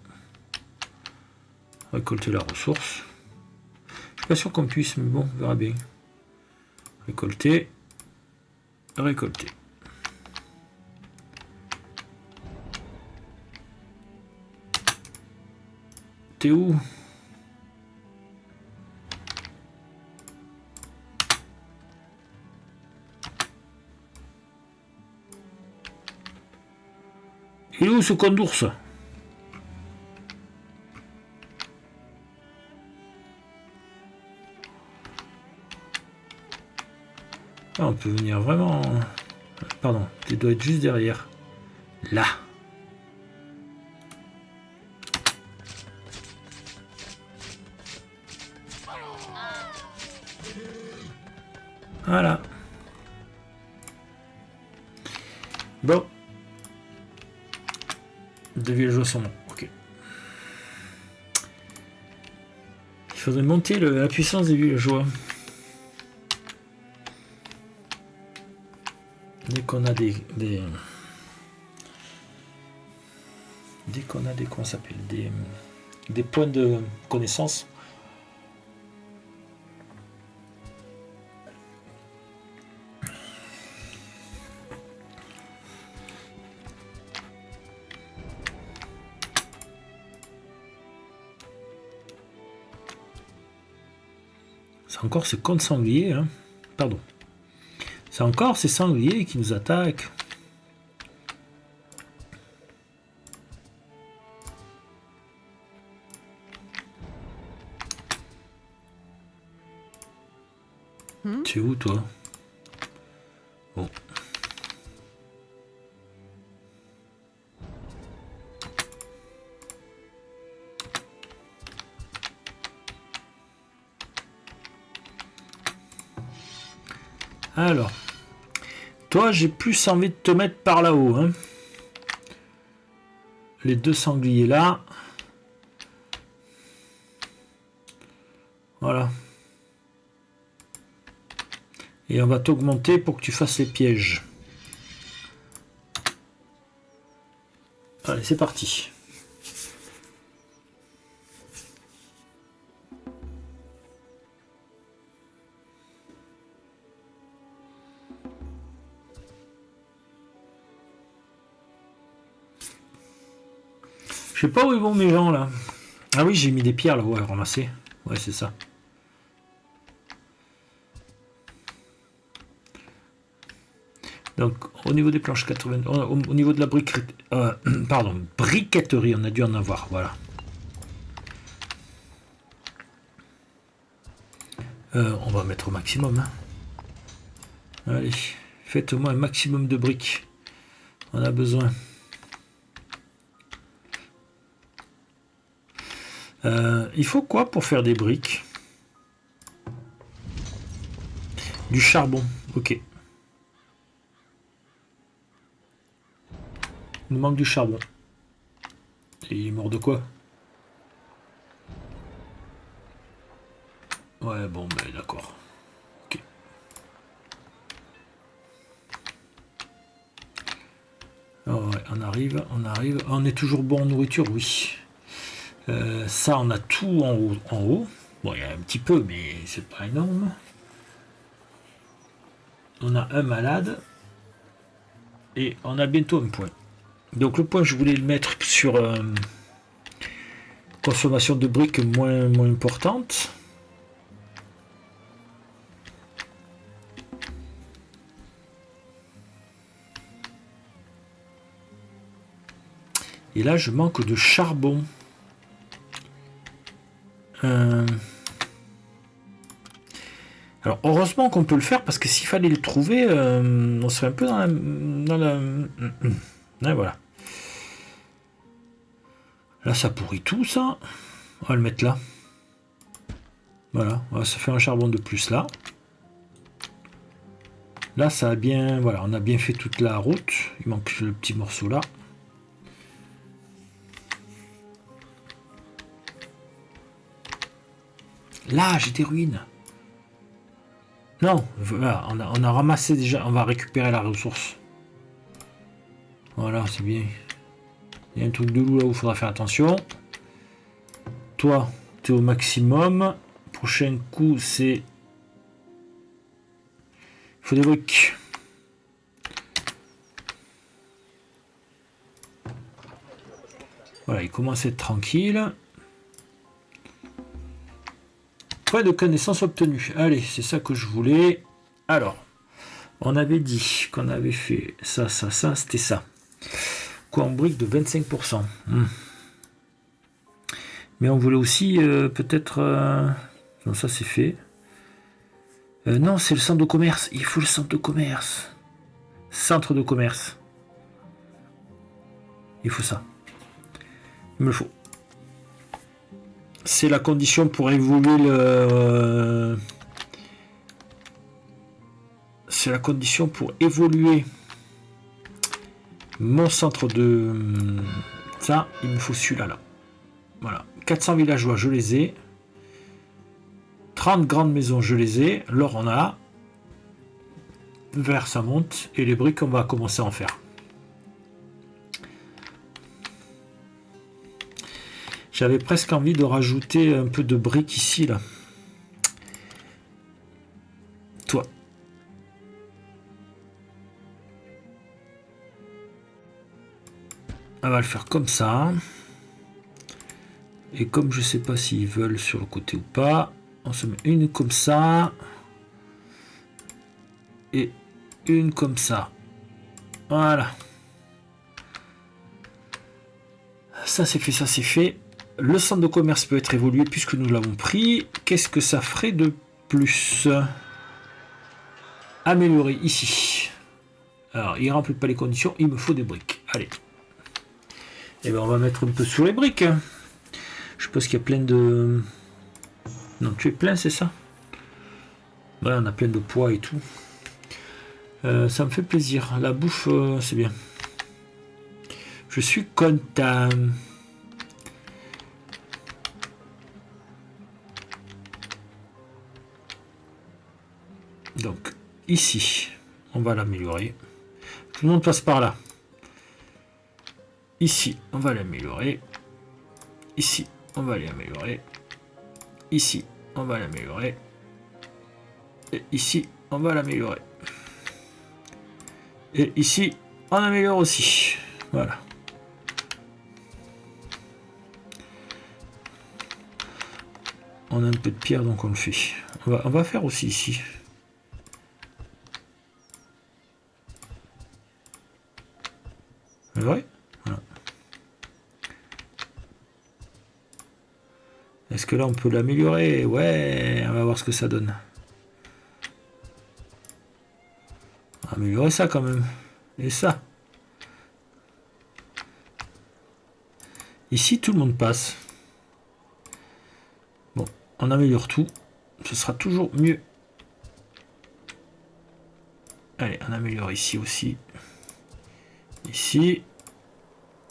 Récolter la ressource. Je suis pas sûr qu'on puisse, mais bon, on verra bien. Récolter. Récolter. T'es où? Il est où ce con d'ours? Ah, on peut venir vraiment... Pardon, tu dois être juste derrière. Là. Voilà. Bon. Deux villageois sont morts. Ok. Il faudrait monter la puissance des villageois. Dès qu'on a dès qu'on a comment ça s'appelle des points de connaissance. C'est encore ces cons de sangliers, hein. Pardon. C'est encore ces sangliers qui nous attaquent. Tu es où, toi? Bon. Alors. Toi, j'ai plus envie de te mettre par là-haut, hein. Les deux sangliers là. Voilà. Et on va t'augmenter pour que tu fasses les pièges. Allez, c'est parti. Je sais pas où ils vont mes gens là. Ah oui, j'ai mis des pierres là, ouais, ramasser. Ouais, c'est ça. Donc, au niveau des planches 80, au niveau de la briqueterie, on a dû en avoir, voilà. On va mettre au maximum. Hein. Allez, faites-moi un maximum de briques. On a besoin. Il faut quoi pour faire des briques? Du charbon, ok. Il nous manque du charbon. Et il est mort de quoi? Ouais, bon, ben d'accord. Ok. Oh, ouais, on arrive. On est toujours bon en nourriture, oui. Ça, on a tout en haut. Bon, il y a un petit peu, mais c'est pas énorme. On a un malade. Et on a bientôt un point. Donc le point, je voulais le mettre sur consommation de briques moins importante. Et là, je manque de charbon. Alors, heureusement qu'on peut le faire, parce que s'il fallait le trouver, on serait un peu dans la... Ouais, voilà. Là, ça pourrit tout, ça. On va le mettre là. Voilà, ça fait un charbon de plus là. Là, ça a bien... Voilà, on a bien fait toute la route. Il manque le petit morceau là. Là, j'ai des ruines. Non, voilà, on a ramassé déjà, on va récupérer la ressource. Voilà, c'est bien. Il y a un truc de loup là où il faudra faire attention. Toi, tu es au maximum. Prochain coup, c'est... Il faut des briques. Voilà, il commence à être tranquille. Point de connaissance obtenu. Allez, c'est ça que je voulais. Alors, on avait dit qu'on avait fait ça, c'était ça. Quoi en brique de 25%. Mais on voulait aussi peut-être... Non, ça c'est fait. Non, c'est le centre de commerce. Il faut le centre de commerce. Centre de commerce. Il faut ça. Il me le faut. C'est la condition pour évoluer le... C'est la condition pour évoluer mon centre de... Ça, il me faut celui-là. Là. Voilà. 400 villageois, je les ai. 30 grandes maisons, je les ai. L'or, on a. Vert, ça monte. Et les briques, on va commencer à en faire. J'avais presque envie de rajouter un peu de briques ici, là. Toi. On va le faire comme ça. Et comme je sais pas s'ils veulent sur le côté ou pas, on se met une comme ça. Et une comme ça. Voilà. Ça c'est fait, ça c'est fait. Le centre de commerce peut être évolué puisque nous l'avons pris. Qu'est-ce que ça ferait de plus? Améliorer ici. Alors, il ne remplit pas les conditions, il me faut des briques. Allez. Et bien, on va mettre un peu sur les briques. Je suppose qu'il y a plein de... Non, tu es plein, c'est ça? Ouais, on a plein de poids et tout. Ça me fait plaisir. La bouffe, c'est bien. Je suis content. Donc, ici, on va l'améliorer. Tout le monde passe par là. Ici, on va l'améliorer. Ici, on va l'améliorer. Ici, on va l'améliorer. Et ici, on va l'améliorer. Et ici, on améliore aussi. Voilà. On a un peu de pierre, donc on le fait. On va faire aussi ici. C'est vrai ? Voilà. Est-ce que là, on peut l'améliorer? Ouais, on va voir ce que ça donne. On va améliorer ça quand même. Et ça. Ici, tout le monde passe. Bon, on améliore tout. Ce sera toujours mieux. Allez, on améliore ici aussi. Ici.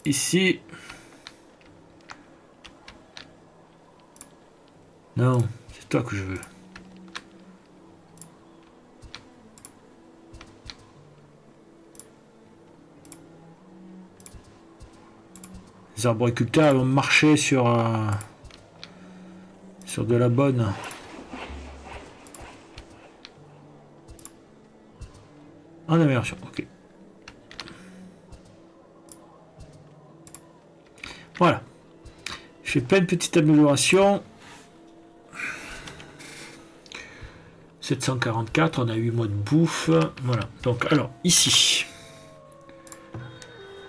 Ici. Non, c'est toi que je veux. Les arboriculteurs vont marcher sur de la bonne. En amélioration, ok. Voilà. Je fais plein de petites améliorations. 744, on a 8 mois de bouffe. Voilà. Donc, alors, ici.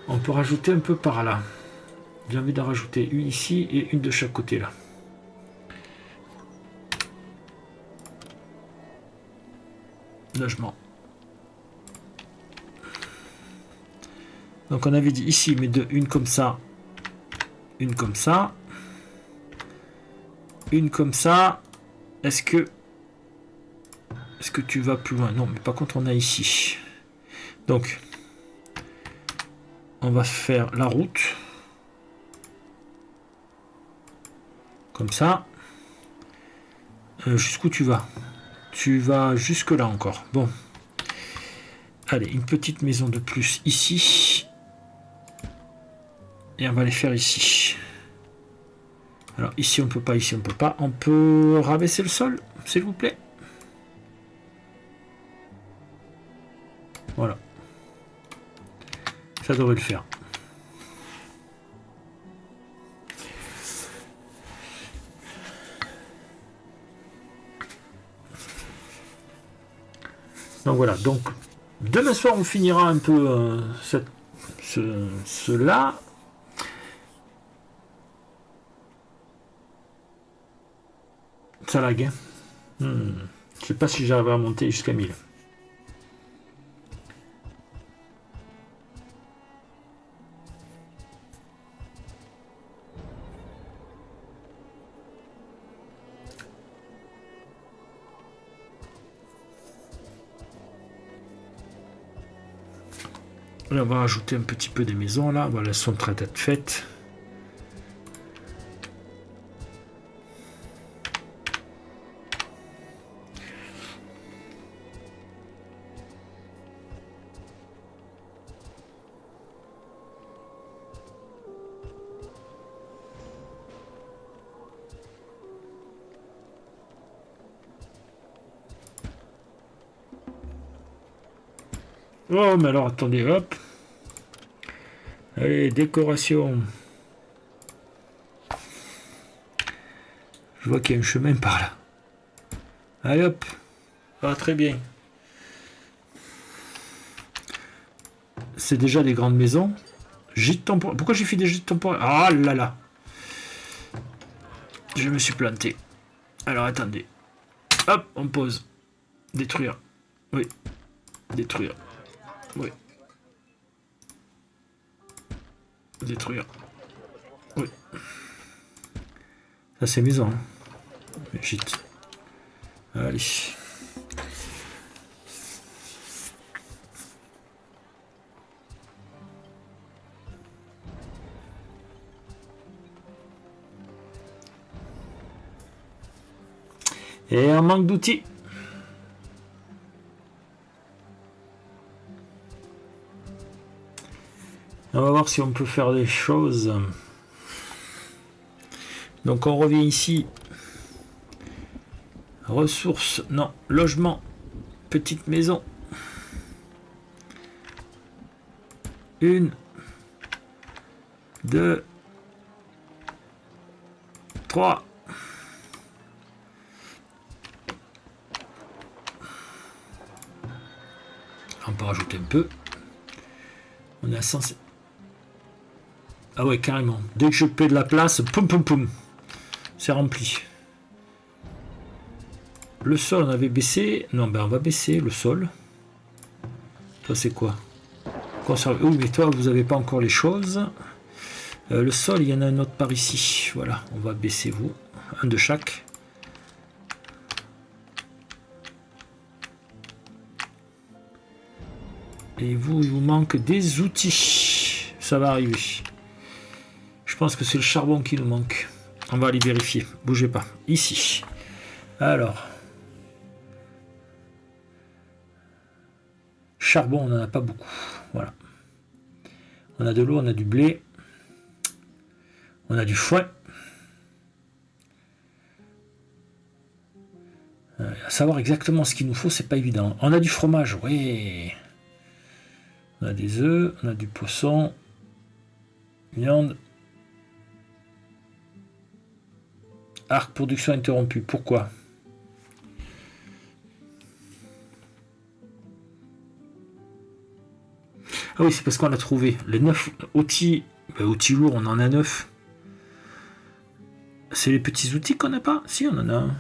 On peut rajouter un peu par là. J'ai envie d'en rajouter une ici et une de chaque côté là. Logement. Donc on avait dit ici, mais une comme ça, une comme ça, une comme ça. Est-ce que tu vas plus loin? Non, mais par contre on a ici. Donc on va faire la route. Comme ça. Jusqu'où tu vas? Tu vas jusque là encore. Bon. Allez, une petite maison de plus ici. Et on va les faire ici. Alors ici on peut pas, ici on peut pas. On peut rabaisser le sol, s'il vous plaît. Voilà. Ça devrait le faire. Donc voilà, donc demain soir on finira un peu cela. Ça lag. Je sais pas si j'arriverai à monter jusqu'à 1000. Là, on va rajouter un petit peu des maisons là. Voilà, elles sont très faites. Oh, mais alors attendez, hop. Allez, décoration. Je vois qu'il y a un chemin par là. Allez hop. Ah, très bien. C'est déjà des grandes maisons. Gîte temporaire. Pourquoi j'ai fait des gîtes temporaires? Ah là là. Je me suis planté. Alors attendez. Hop, on pose. Détruire. Oui. Détruire. Oui. Détruire. Oui. Ça c'est maison. Hein. Gîte. Allez. Et un manque d'outils. On va voir si on peut faire des choses. Donc on revient ici. Ressources, non, logement, petite maison. 1, 2, 3. On peut rajouter un peu. On est à 100. Ah ouais, carrément. Dès que je paie de la place, poum poum poum. C'est rempli. Le sol, on avait baissé. Non, ben on va baisser le sol. Toi, c'est quoi? Conserver. Oui, mais toi, vous n'avez pas encore les choses. Le sol, il y en a un autre par ici. Voilà, on va baisser vous. Un de chaque. Et vous, il vous manque des outils. Ça va arriver. Je pense que c'est le charbon qui nous manque. On va aller vérifier. Bougez pas. Ici. Alors. Charbon, on n'en a pas beaucoup. Voilà. On a de l'eau, on a du blé. On a du foin. À savoir exactement ce qu'il nous faut, c'est pas évident. On a du fromage, oui. On a des œufs, on a du poisson. Viande. Arc production interrompue. Pourquoi? Ah oui, c'est parce qu'on a trouvé les 9 outils. Outils lourds, on en a 9. C'est les petits outils qu'on n'a pas? Si, on en a un.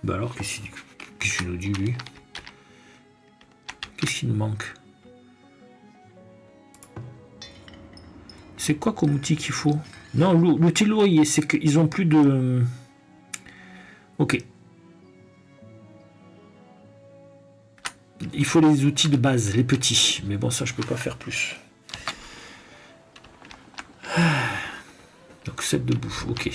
Bah alors, qu'est-ce qu'il nous dit, lui? Qu'est-ce qu'il nous manque? C'est quoi comme outil qu'il faut? Non, l'outil lourd, c'est qu'ils ont plus de... Ok. Il faut les outils de base, les petits. Mais bon, ça, je peux pas faire plus. Donc, 7 de bouffe, ok.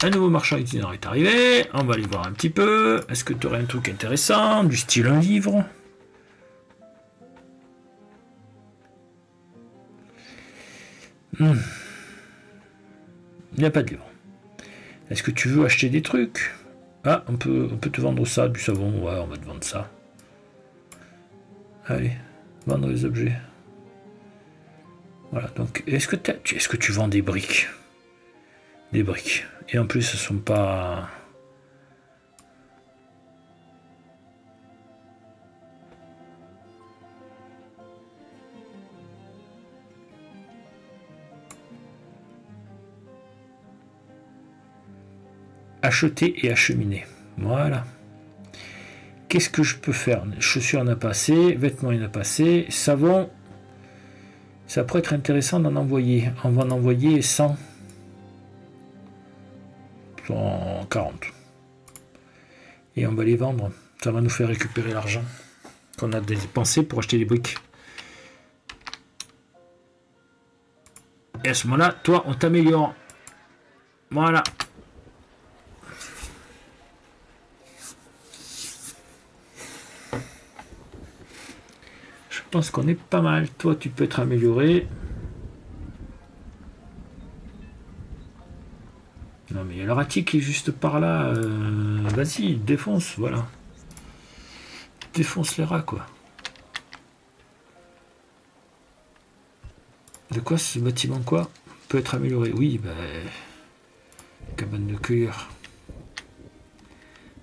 Un nouveau marchand itinérant est arrivé. On va aller voir un petit peu. Est-ce que tu aurais un truc intéressant, du style un livre? Il n'y a pas de livre. Est-ce que tu veux acheter des trucs? Ah, on peut te vendre ça, du savon. Ouais, on va te vendre ça. Allez, vendre les objets. Voilà, donc, est-ce que tu vends des briques? Des briques. Et en plus, ce sont pas... Acheter et acheminer. Voilà. Qu'est-ce que je peux faire? Chaussures, on a passé. Vêtements, il en a passé. Savon. Ça pourrait être intéressant d'en envoyer. On va en envoyer 100. 140. Et on va les vendre. Ça va nous faire récupérer l'argent qu'on a dépensé pour acheter des briques. Et à ce moment-là, toi, on t'améliore. Voilà. Je pense qu'on est pas mal. Toi, tu peux être amélioré. Non, mais il y a le ratier qui est juste par là. Vas-y, défonce, voilà. Défonce les rats, quoi. De quoi ce bâtiment, quoi, peut être amélioré? Oui, ben... cabane de cueilleur.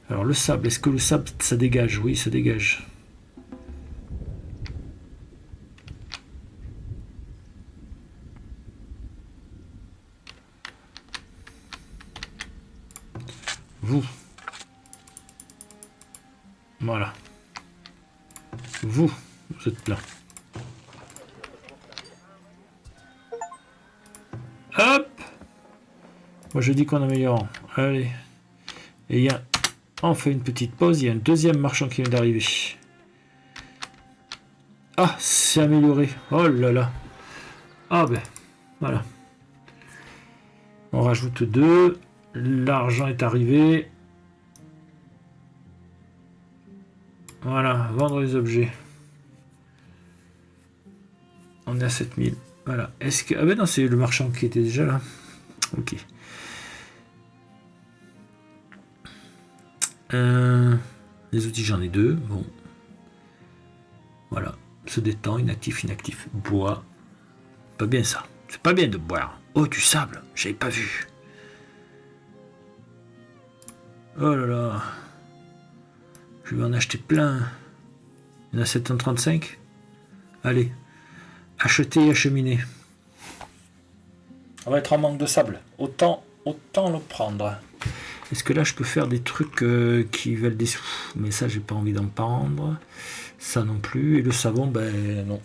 Alors, le sable, est-ce que le sable, ça dégage? Oui, ça dégage. Vous. Voilà. Vous êtes plein. Hop! Moi je dis qu'on améliore. Allez. Et il y a... On fait une petite pause. Il y a un deuxième marchand qui vient d'arriver. Ah, c'est amélioré. Oh là là. Ah ben, voilà. On rajoute 2. L'argent est arrivé. Voilà, vendre les objets. On est à 7000. Voilà. Est-ce que... Ah ben non, c'est le marchand qui était déjà là. Ok. Les outils, j'en ai 2. Bon. Voilà. Se détend, inactif, inactif. Bois. Pas bien ça. C'est pas bien de boire. Oh, du sable. J'avais pas vu. Oh là là. Je vais en acheter plein. Il y en a 735. Allez. Acheter et acheminer. On va être en manque de sable. Autant le prendre. Est-ce que là je peux faire des trucs qui valent des sous? Mais ça j'ai pas envie d'en prendre. Ça non plus. Et le savon, ben non.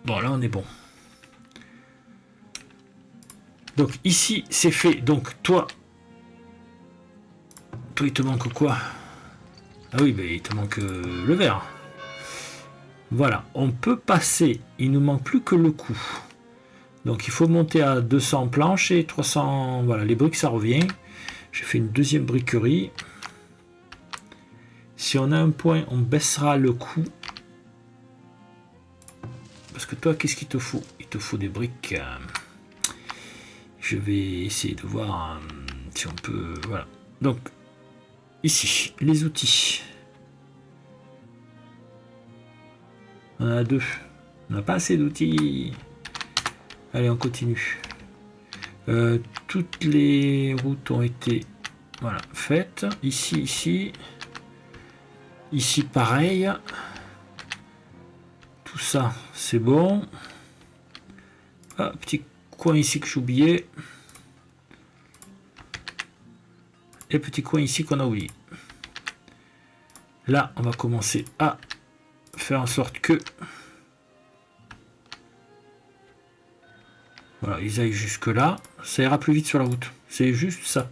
Bon là on est bon. Donc ici c'est fait. Donc toi il te manque quoi? Ah oui, ben il te manque le verre. Voilà, on peut passer. Il nous manque plus que le coup. Donc il faut monter à 200 planches et 300... Voilà, les briques, ça revient. J'ai fait une deuxième briquerie. Si on a un point, on baissera le coût. Parce que toi, qu'est-ce qu'il te faut? Il te faut des briques. Je vais essayer de voir si on peut... Voilà. Donc, ici, les outils. On en a 2. On n'a pas assez d'outils. Allez, on continue. Toutes les routes ont été faites. Ici, ici. Ici, pareil. Tout ça, c'est bon. Ah, petit coin ici que j'ai oublié. Et petit coin ici qu'on a oublié. Là, on va commencer à faire en sorte que voilà, ils aillent jusque là. Ça ira plus vite sur la route. C'est juste ça.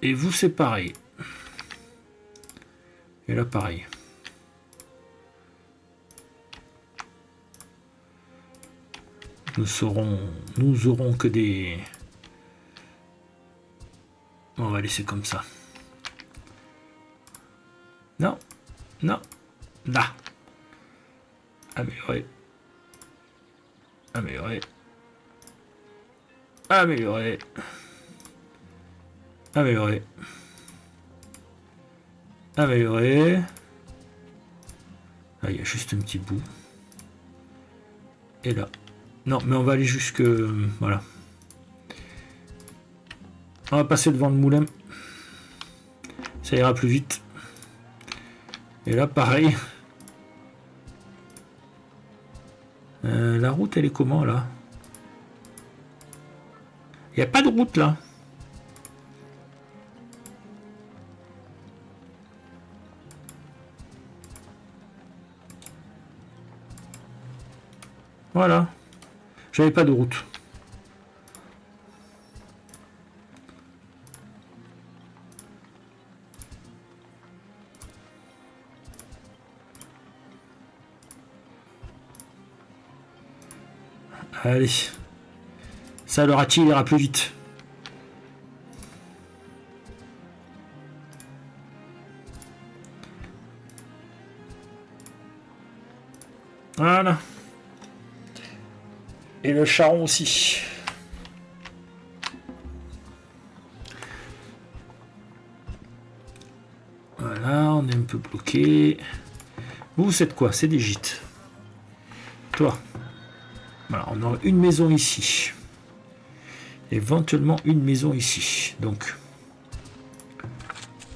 Et vous, c'est pareil. Et là, pareil. Nous aurons que des... On va laisser comme ça. Non. Non. Là. Améliorer. Améliorer. Améliorer. Améliorer. Améliorer. Là, il y a juste un petit bout. Et là. Non, mais on va aller jusque... Voilà. On va passer devant le moulin. Ça ira plus vite. Et là, pareil. La route, elle est comment, là? Il n'y a pas de route là. Voilà. J'avais pas de route. Allez. Ça, le rati, il ira plus vite. Voilà. Et le charron aussi. Voilà, on est un peu bloqué. Vous, c'est quoi? C'est des gîtes. Toi. Voilà, on a une maison ici. Éventuellement une maison ici. Donc,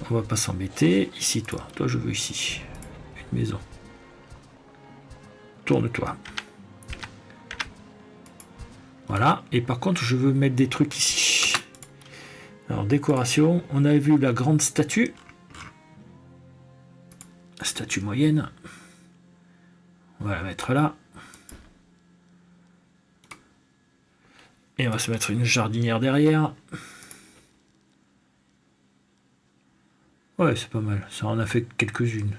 on va pas s'embêter. Ici, toi. Toi, je veux ici. Une maison. Tourne-toi. Voilà. Et par contre, je veux mettre des trucs ici. Alors, décoration. On a vu la grande statue. Statue moyenne. On va la mettre là. Et on va se mettre une jardinière derrière. Ouais, c'est pas mal. Ça en a fait quelques-unes.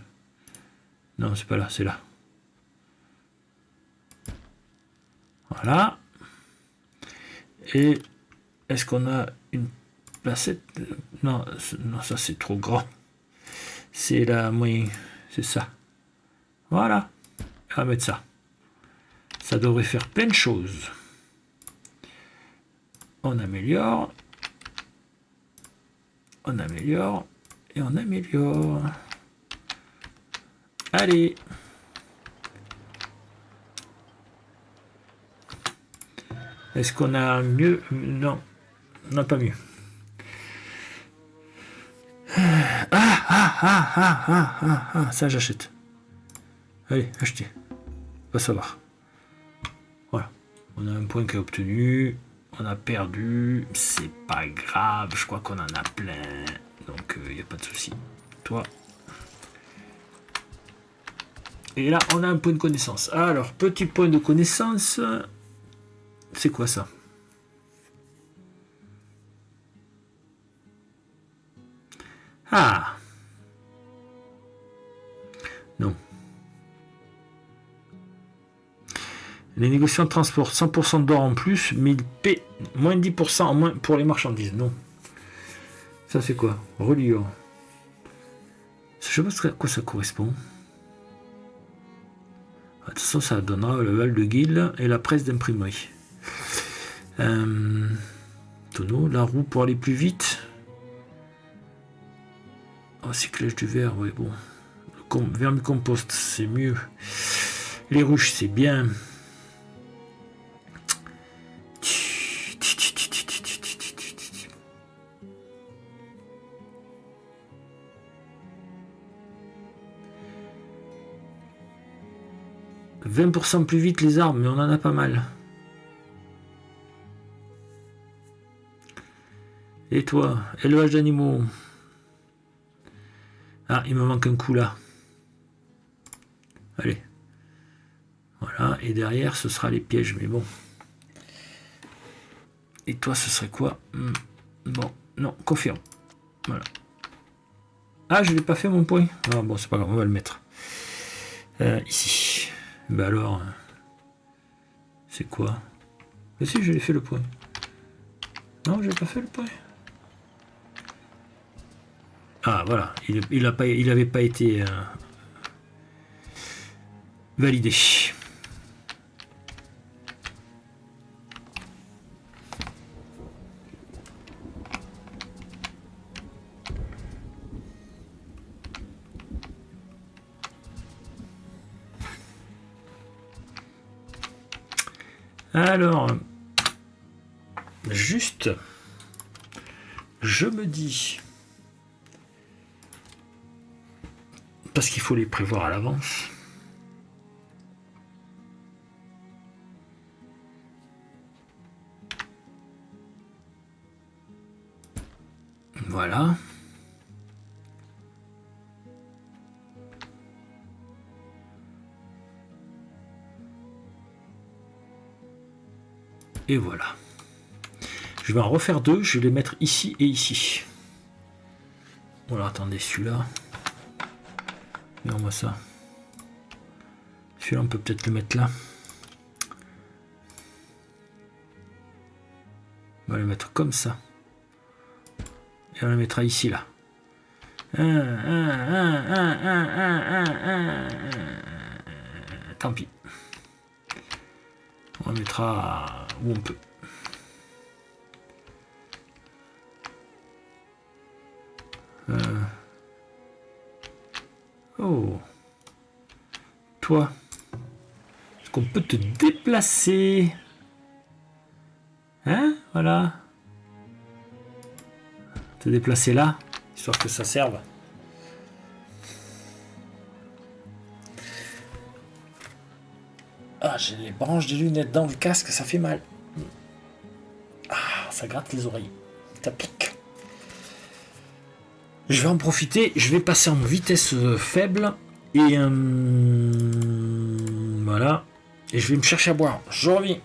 Non, c'est pas là, c'est là. Voilà. Et est-ce qu'on a une placette? Non, non, ça c'est trop grand. C'est la moyenne. C'est ça. Voilà. On va mettre ça. Ça devrait faire plein de choses. On améliore. On améliore. Et on améliore. Allez. Est-ce qu'on a mieux? Non. On n'a pas mieux. Ça j'achète. Allez, achetez. On va savoir. Voilà. On a un point qui est obtenu. On a perdu. C'est pas grave. Je crois qu'on en a plein. Donc, il n'y a pas de souci. Toi. Et là, on a un point de connaissance. Alors, petit point de connaissance. C'est quoi ça? Ah. Non. Les négociants transportent 100% d'or en plus, mais ils paient moins 10% en moins pour les marchandises. Non. Ça, c'est quoi? Reliure. Je ne sais pas à quoi ça correspond. De toute façon, ça donnera le Val de Guil et la presse d'imprimerie. Tonneau, la roue pour aller plus vite. Oh, cyclage du verre, oui, bon. Vermicompost, c'est mieux. Les ruches, c'est bien. « 20% plus vite les arbres, mais on en a pas mal. » Et toi, élevage d'animaux. Ah, il me manque un coup là. Allez. Voilà, et derrière, ce sera les pièges, mais bon. Et toi, ce serait quoi? Bon, non, confirme. Voilà. Ah, je n'ai pas fait mon point. Ah bon, c'est pas grave, on va le mettre. Ici. Ben alors, c'est quoi? Mais si, je l'ai fait le point. Non, j'ai pas fait le point. Ah, voilà, il n'avait pas été validé. Alors, juste, je me dis, parce qu'il faut les prévoir à l'avance. Voilà. Et voilà. Je vais en refaire deux. Je vais les mettre ici et ici. Voilà, attendez, celui-là. Regardez-moi ça. Celui-là, on peut peut-être le mettre là. On va le mettre comme ça. Et on le mettra ici, là. Tant pis. On le mettra où on peut. Oh. Toi. Est-ce qu'on peut te déplacer? Hein? Voilà. Te déplacer là, histoire que ça serve. Ah, j'ai les branches des lunettes dans le casque, ça fait mal. Ah, ça gratte les oreilles. Ça pique. Je vais en profiter, je vais passer en vitesse faible. Et voilà. Et je vais me chercher à boire. Je reviens.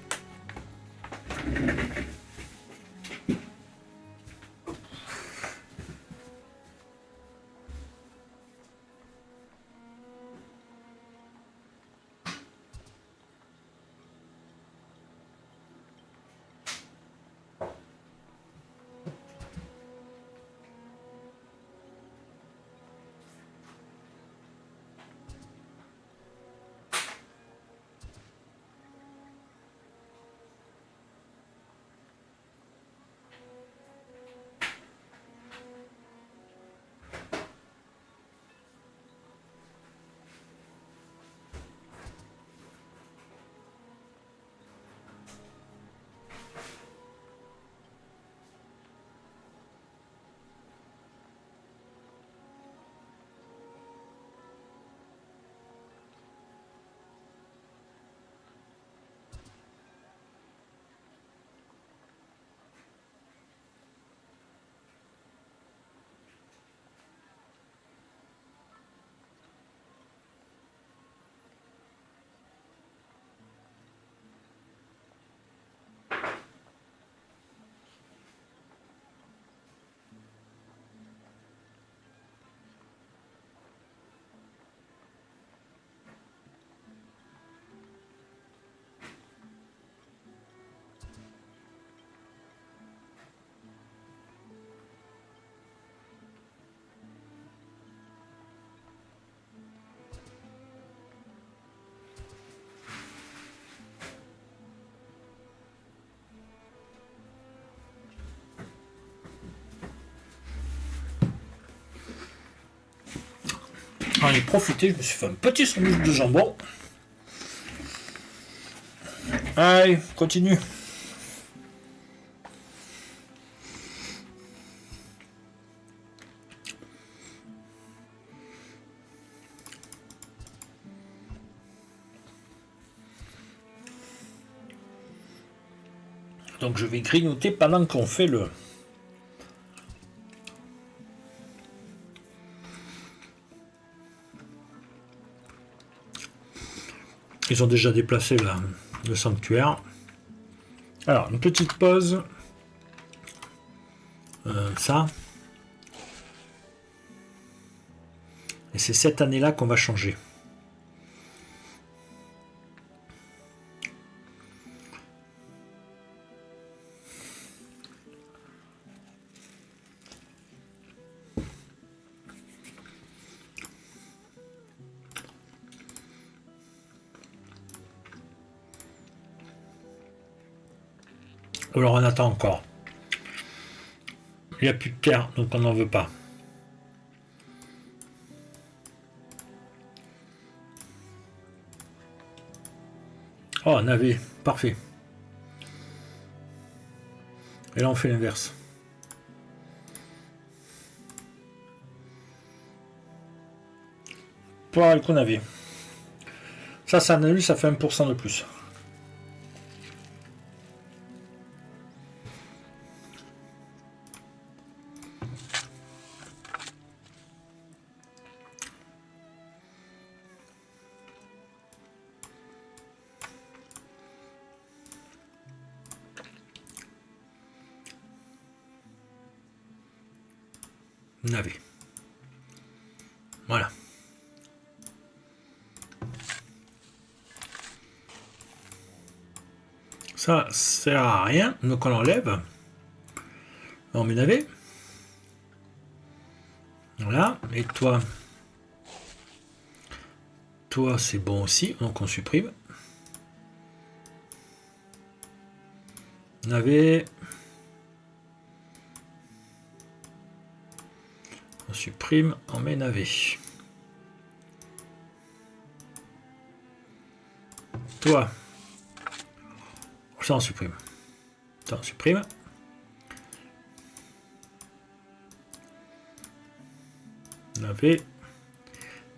J'en ai profité, je me suis fait un petit sandwich de jambon. Allez, continue. Donc je vais grignoter pendant qu'on fait le... Ils ont déjà déplacé le sanctuaire. Alors, une petite pause. Ça. Et c'est cette année-là qu'on va changer. Alors on attend encore. Il n'y a plus de terre, donc on n'en veut pas. Oh, on avait. Parfait. Et là, on fait l'inverse. Pour qu'on avait. Ça annule, ça fait 1% de plus. navet. Voilà. Ça sert à rien, donc on l'enlève. On met navet. Voilà, et toi c'est bon aussi, donc on supprime. Navet. On supprime, on met navet. Toi, ça on supprime. Ça on supprime. Navet.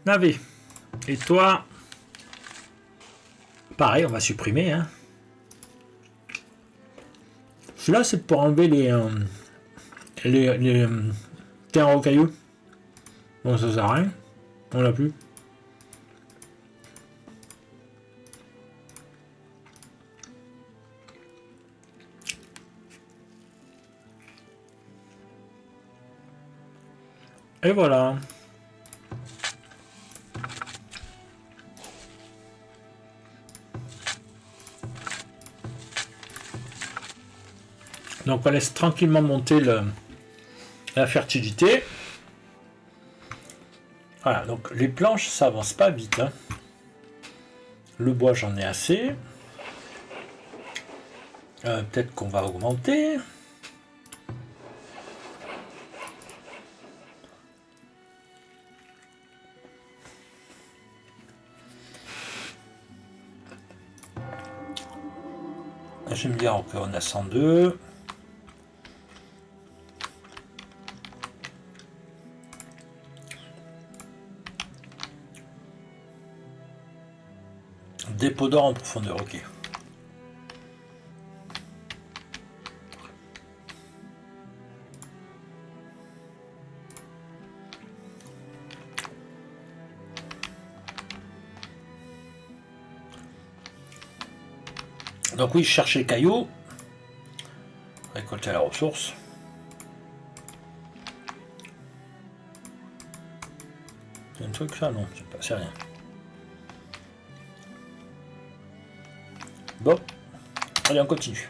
Navet. Et toi, pareil, on va supprimer. Hein. Celui-là, c'est pour enlever les terres aux cailloux. Bon, ça sert à rien. On l'a plus. Et voilà. Donc on laisse tranquillement monter la fertilité. Voilà, donc les planches, ça avance pas vite. Hein. Le bois, j'en ai assez. Peut-être qu'on va augmenter. J'aime bien qu'on a 102. Dépôt d'or en profondeur, ok. Donc oui, chercher les cailloux, récolter la ressource. C'est un truc ça? Non, c'est rien. Bon, allez, on continue.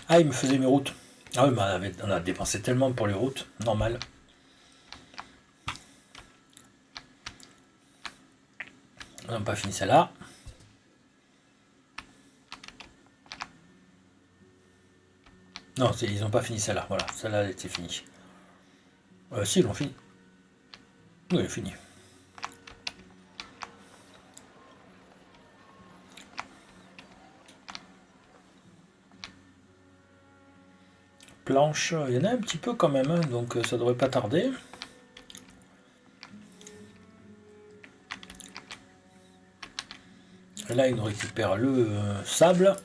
Ah, il me faisait mes routes. Ah oui, mais on a dépensé tellement pour les routes, normal. On n'a pas fini celle-là. Non, ils n'ont pas fini celle-là. Voilà, celle-là elle était finie. Si, ils l'ont fini. Oui, elle est finie. Planche, il y en a un petit peu quand même, hein, donc ça devrait pas tarder. Et là, il nous récupère le sable.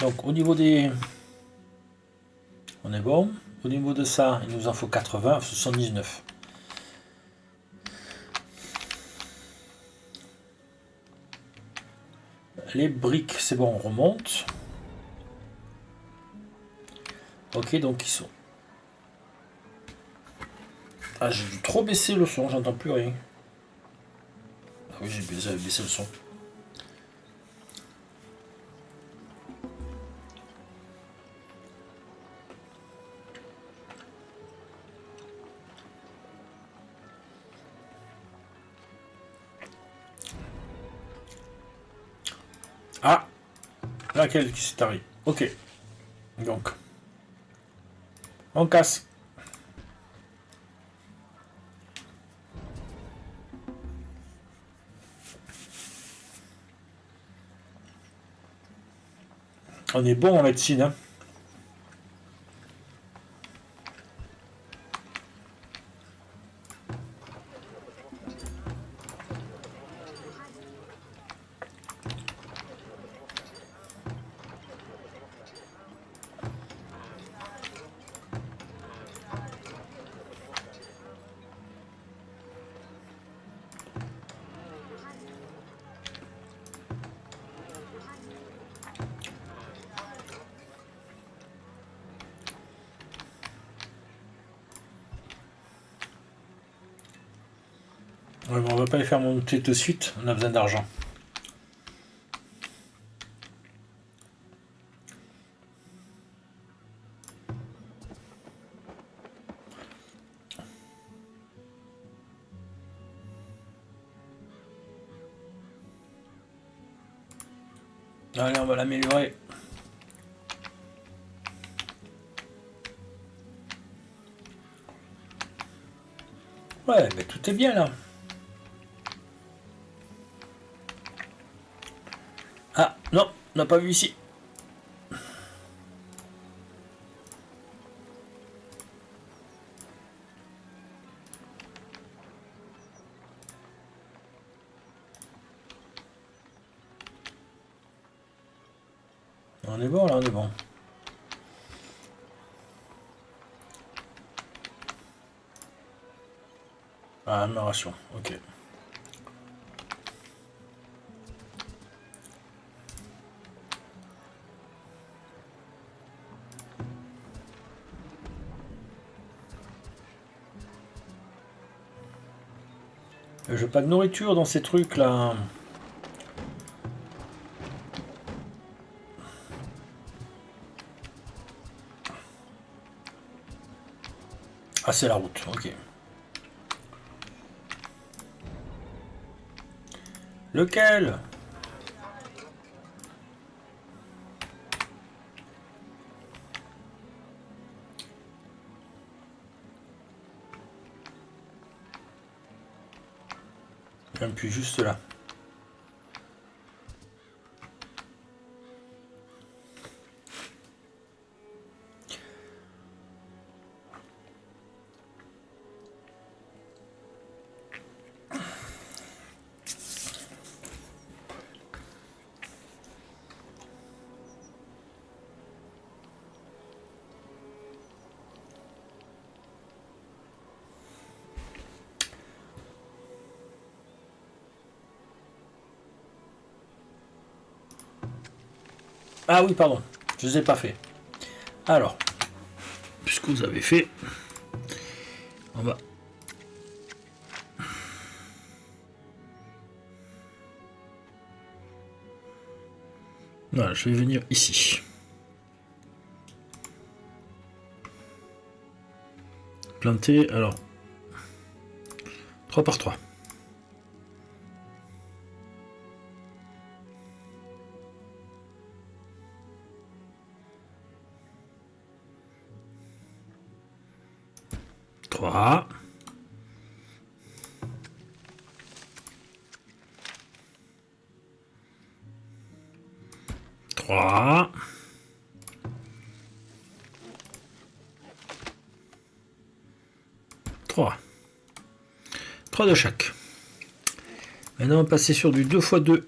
Donc au niveau des... On est bon. Au niveau de ça, il nous en faut 80, 79. Les briques, c'est bon, on remonte. Ok, donc ils sont... Ah, j'ai dû trop baisser le son, j'entends plus rien. Ah oui, j'ai baissé le son. Ah, laquelle qui s'est arrivée. Ok. Donc, on casse. On est bon en médecine, hein. Ouais, mais on va pas les faire monter tout de suite, on a besoin d'argent. Allez, on va l'améliorer. Ouais, mais tout est bien là. Ah, non, on n'a pas vu ici. On est bon là, on est bon. Ah, amélioration, ok. J'ai pas de nourriture dans ces trucs là. Ah, c'est la route, ok. Lequel? Même plus juste là. Ah oui, pardon, je ne les ai pas fait. Alors, puisque vous avez fait, on va... Voilà, je vais venir ici. Planter, alors, 3 par 3. Trois. Trois. Trois. 3 de chaque. Maintenant, on va passer sur du 2 x 2.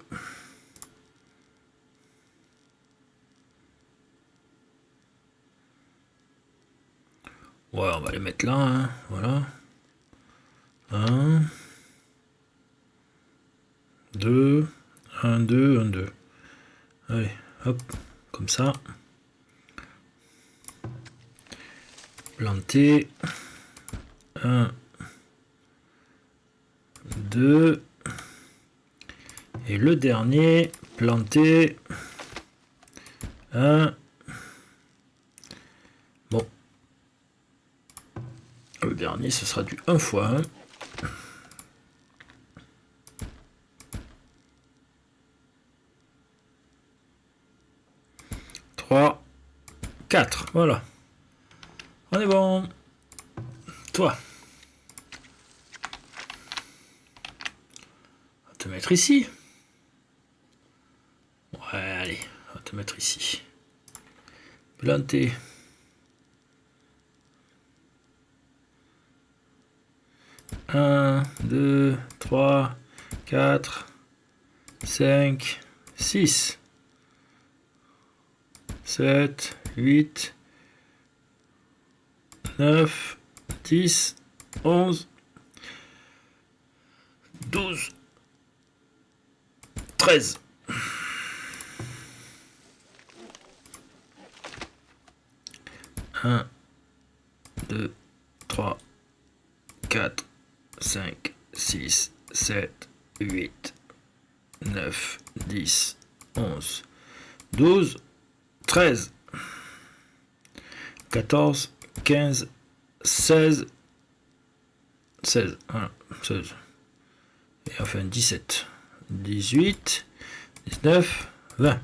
Ouais, on va les mettre là, hein. Voilà. 1, 2, 1, 2, 1, 2. Allez, hop, comme ça. Planter. 1, 2. Et le dernier, planter. 1. Bon. Le dernier, ce sera du 1 x 1. 3, 4. Voilà. On est bon. Toi. On va te mettre ici. Ouais, allez. On va te mettre ici. planté. Un, 2, 3, 4, 5, 6, 7, 8, 9, 10, 11, 12, 13. Un, 2, 3, 4, 5, 6, 7, 8, 9, 10, 11, 12, 13, 14, 15, 16, 16, voilà, 16, et enfin 17, 18, 19, 20.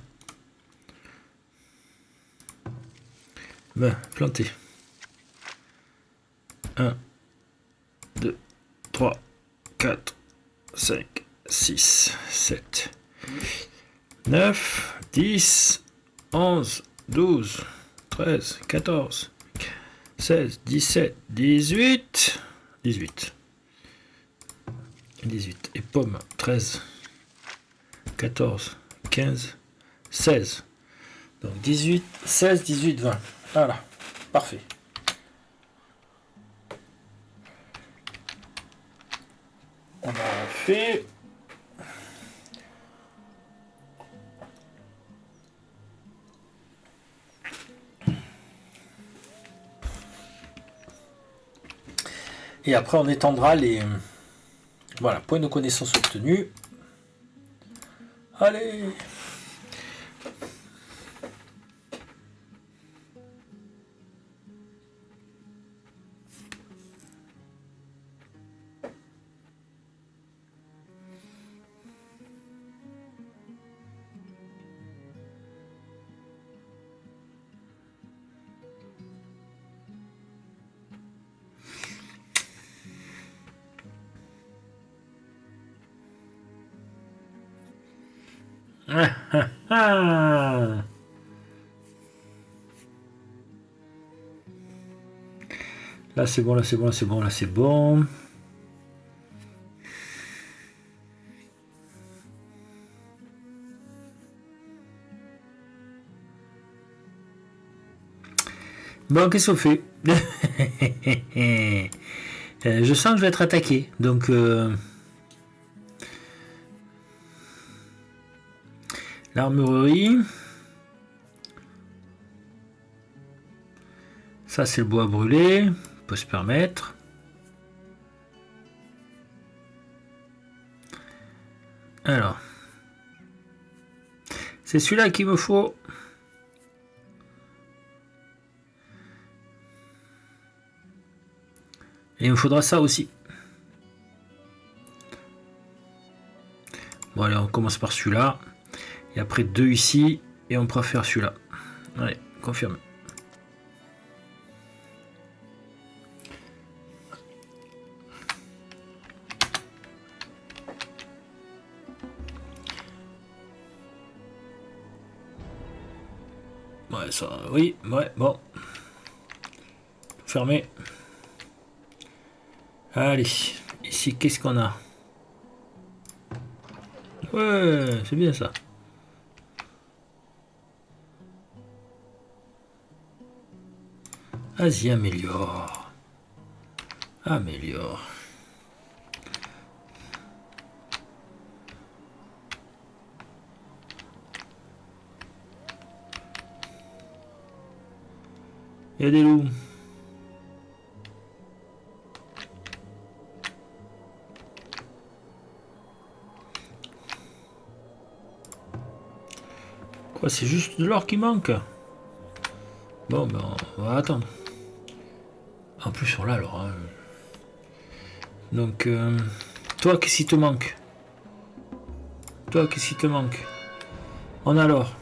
20 plantés. 1, 2, 3, 4, 5, 6, 7, 9, 10, 11, 12, 13, 14, 16, 17, 18, 18. 18. Et pommes, 13, 14, 15, 16. Donc 18, 16, 18, 20. Voilà, parfait. On a fait. Et après, on étendra les. Voilà, points de connaissance obtenus. Allez! Ah, ah, ah. Là c'est bon, là c'est bon, là c'est bon, là c'est bon. Bon, qu'est-ce qu'on fait? Je sens que je vais être attaqué, donc l'armurerie. Ça c'est le bois brûlé, on peut se permettre. Alors, c'est celui-là qu'il me faut. Et il me faudra ça aussi. Bon allez, on commence par celui-là. Et après 2 ici. Et on pourra faire celui-là. Allez, confirme. Ouais, ça, oui, ouais, bon. Fermé. Allez, ici, qu'est-ce qu'on a? Ouais, c'est bien ça. Vas-y, améliore. Améliore. Il y a des loups. Quoi, c'est juste de l'or qui manque? Bon, ben, on va attendre. En plus, on l'a alors. Hein. Donc, toi, qu'est-ce qui te manque? Toi, qu'est-ce qui te manque? On a l'or.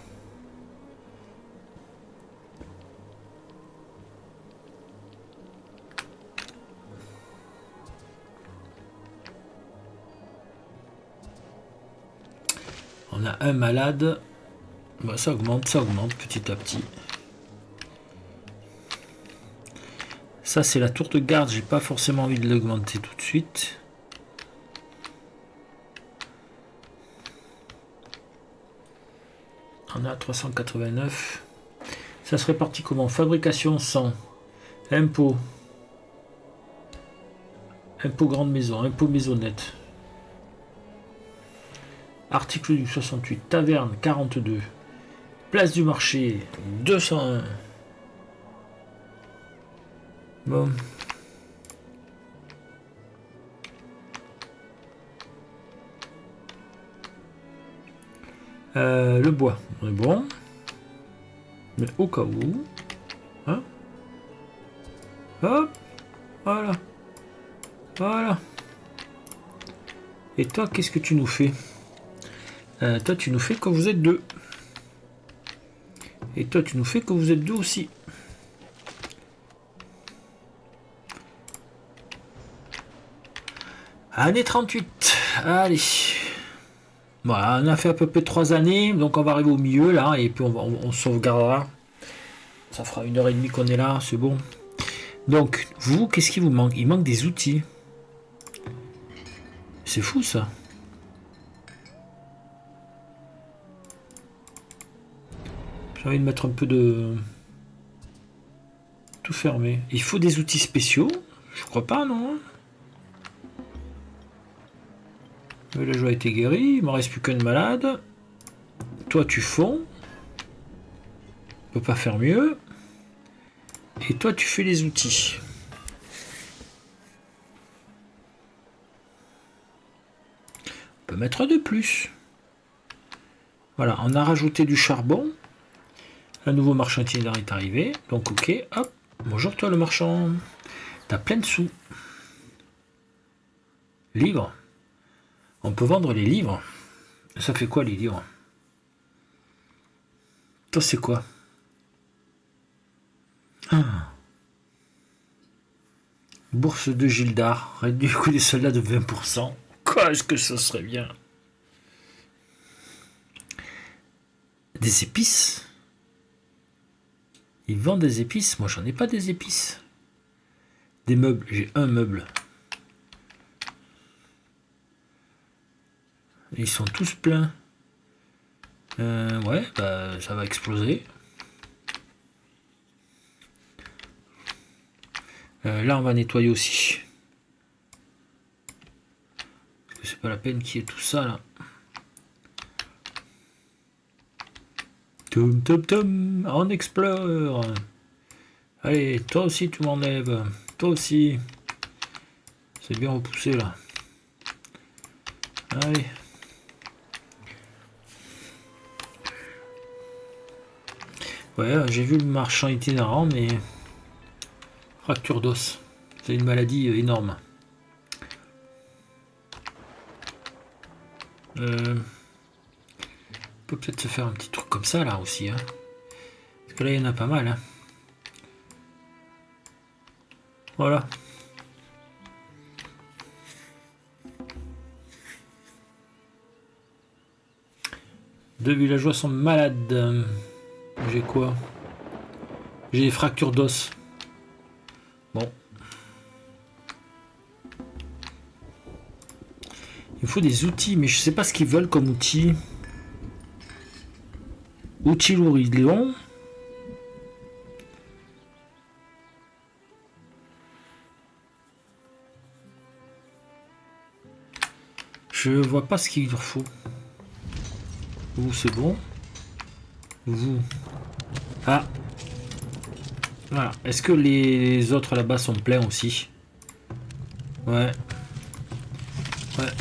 On a un malade. Bah, ça augmente petit à petit. Ça, c'est la tour de garde. J'ai pas forcément envie de l'augmenter tout de suite. On a 389. Ça se répartit comment? Fabrication 100. Impôt. Impôt grande maison. Impôt maisonnette. Article du 68. Taverne 42. Place du marché 201. Bon. Le bois, on est bon. Mais au cas où. Hein? Hop. Voilà. Voilà. Et toi, qu'est-ce que tu nous fais? Toi, tu nous fais quand vous êtes deux. Et toi, tu nous fais quand vous êtes deux aussi. Année 38. Allez. Voilà, on a fait à peu près 3 années, donc on va arriver au milieu là, et puis on sauvegardera. Ça fera 1h30 qu'on est là, c'est bon. Donc, vous, qu'est-ce qui vous manque? Il manque des outils. C'est fou ça. J'ai envie de mettre un peu de... Tout fermé. Il faut des outils spéciaux? Je crois pas, non? Le villageois a été guéri, il m'en reste plus qu'un malade. Toi, tu fonds. On peut pas faire mieux. Et toi, tu fais les outils. On peut mettre de plus. Voilà, on a rajouté du charbon. Un nouveau marchand itinéraire est arrivé. Donc, ok, hop. Bonjour, toi, le marchand. T'as plein de sous. Livres. On peut vendre les livres. Ça fait quoi, les livres? Toi, c'est quoi? Ah. Bourse de Gildar. Réduit le coût des soldats de 20%. Quoi, est-ce que ça serait bien? Des épices? Ils vendent des épices? Moi, j'en ai pas des épices. Des meubles. J'ai un meuble. Ils sont tous pleins. Ouais, bah, ça va exploser. Là, on va nettoyer aussi. Parce que c'est pas la peine qu'il y ait tout ça, là. Tom, tom, tom, on explore. Allez, toi aussi, tu m'enlèves. Toi aussi. C'est bien repoussé, là. Allez. Ouais, j'ai vu le marchand itinérant, mais... Fracture d'os. C'est une maladie énorme. On peut peut-être se faire un petit truc comme ça, là, aussi. Hein. Parce que là, il y en a pas mal. Hein. Voilà. Deux villageois sont malades. J'ai quoi? J'ai des fractures d'os. Bon. Il faut des outils, mais je sais pas ce qu'ils veulent comme outils. Outils lourds, ils l'ont. Je vois pas ce qu'il leur faut. Vous, c'est bon. Vous. Ah. Voilà. Est-ce que les autres là-bas sont pleins aussi? Ouais. Ouais.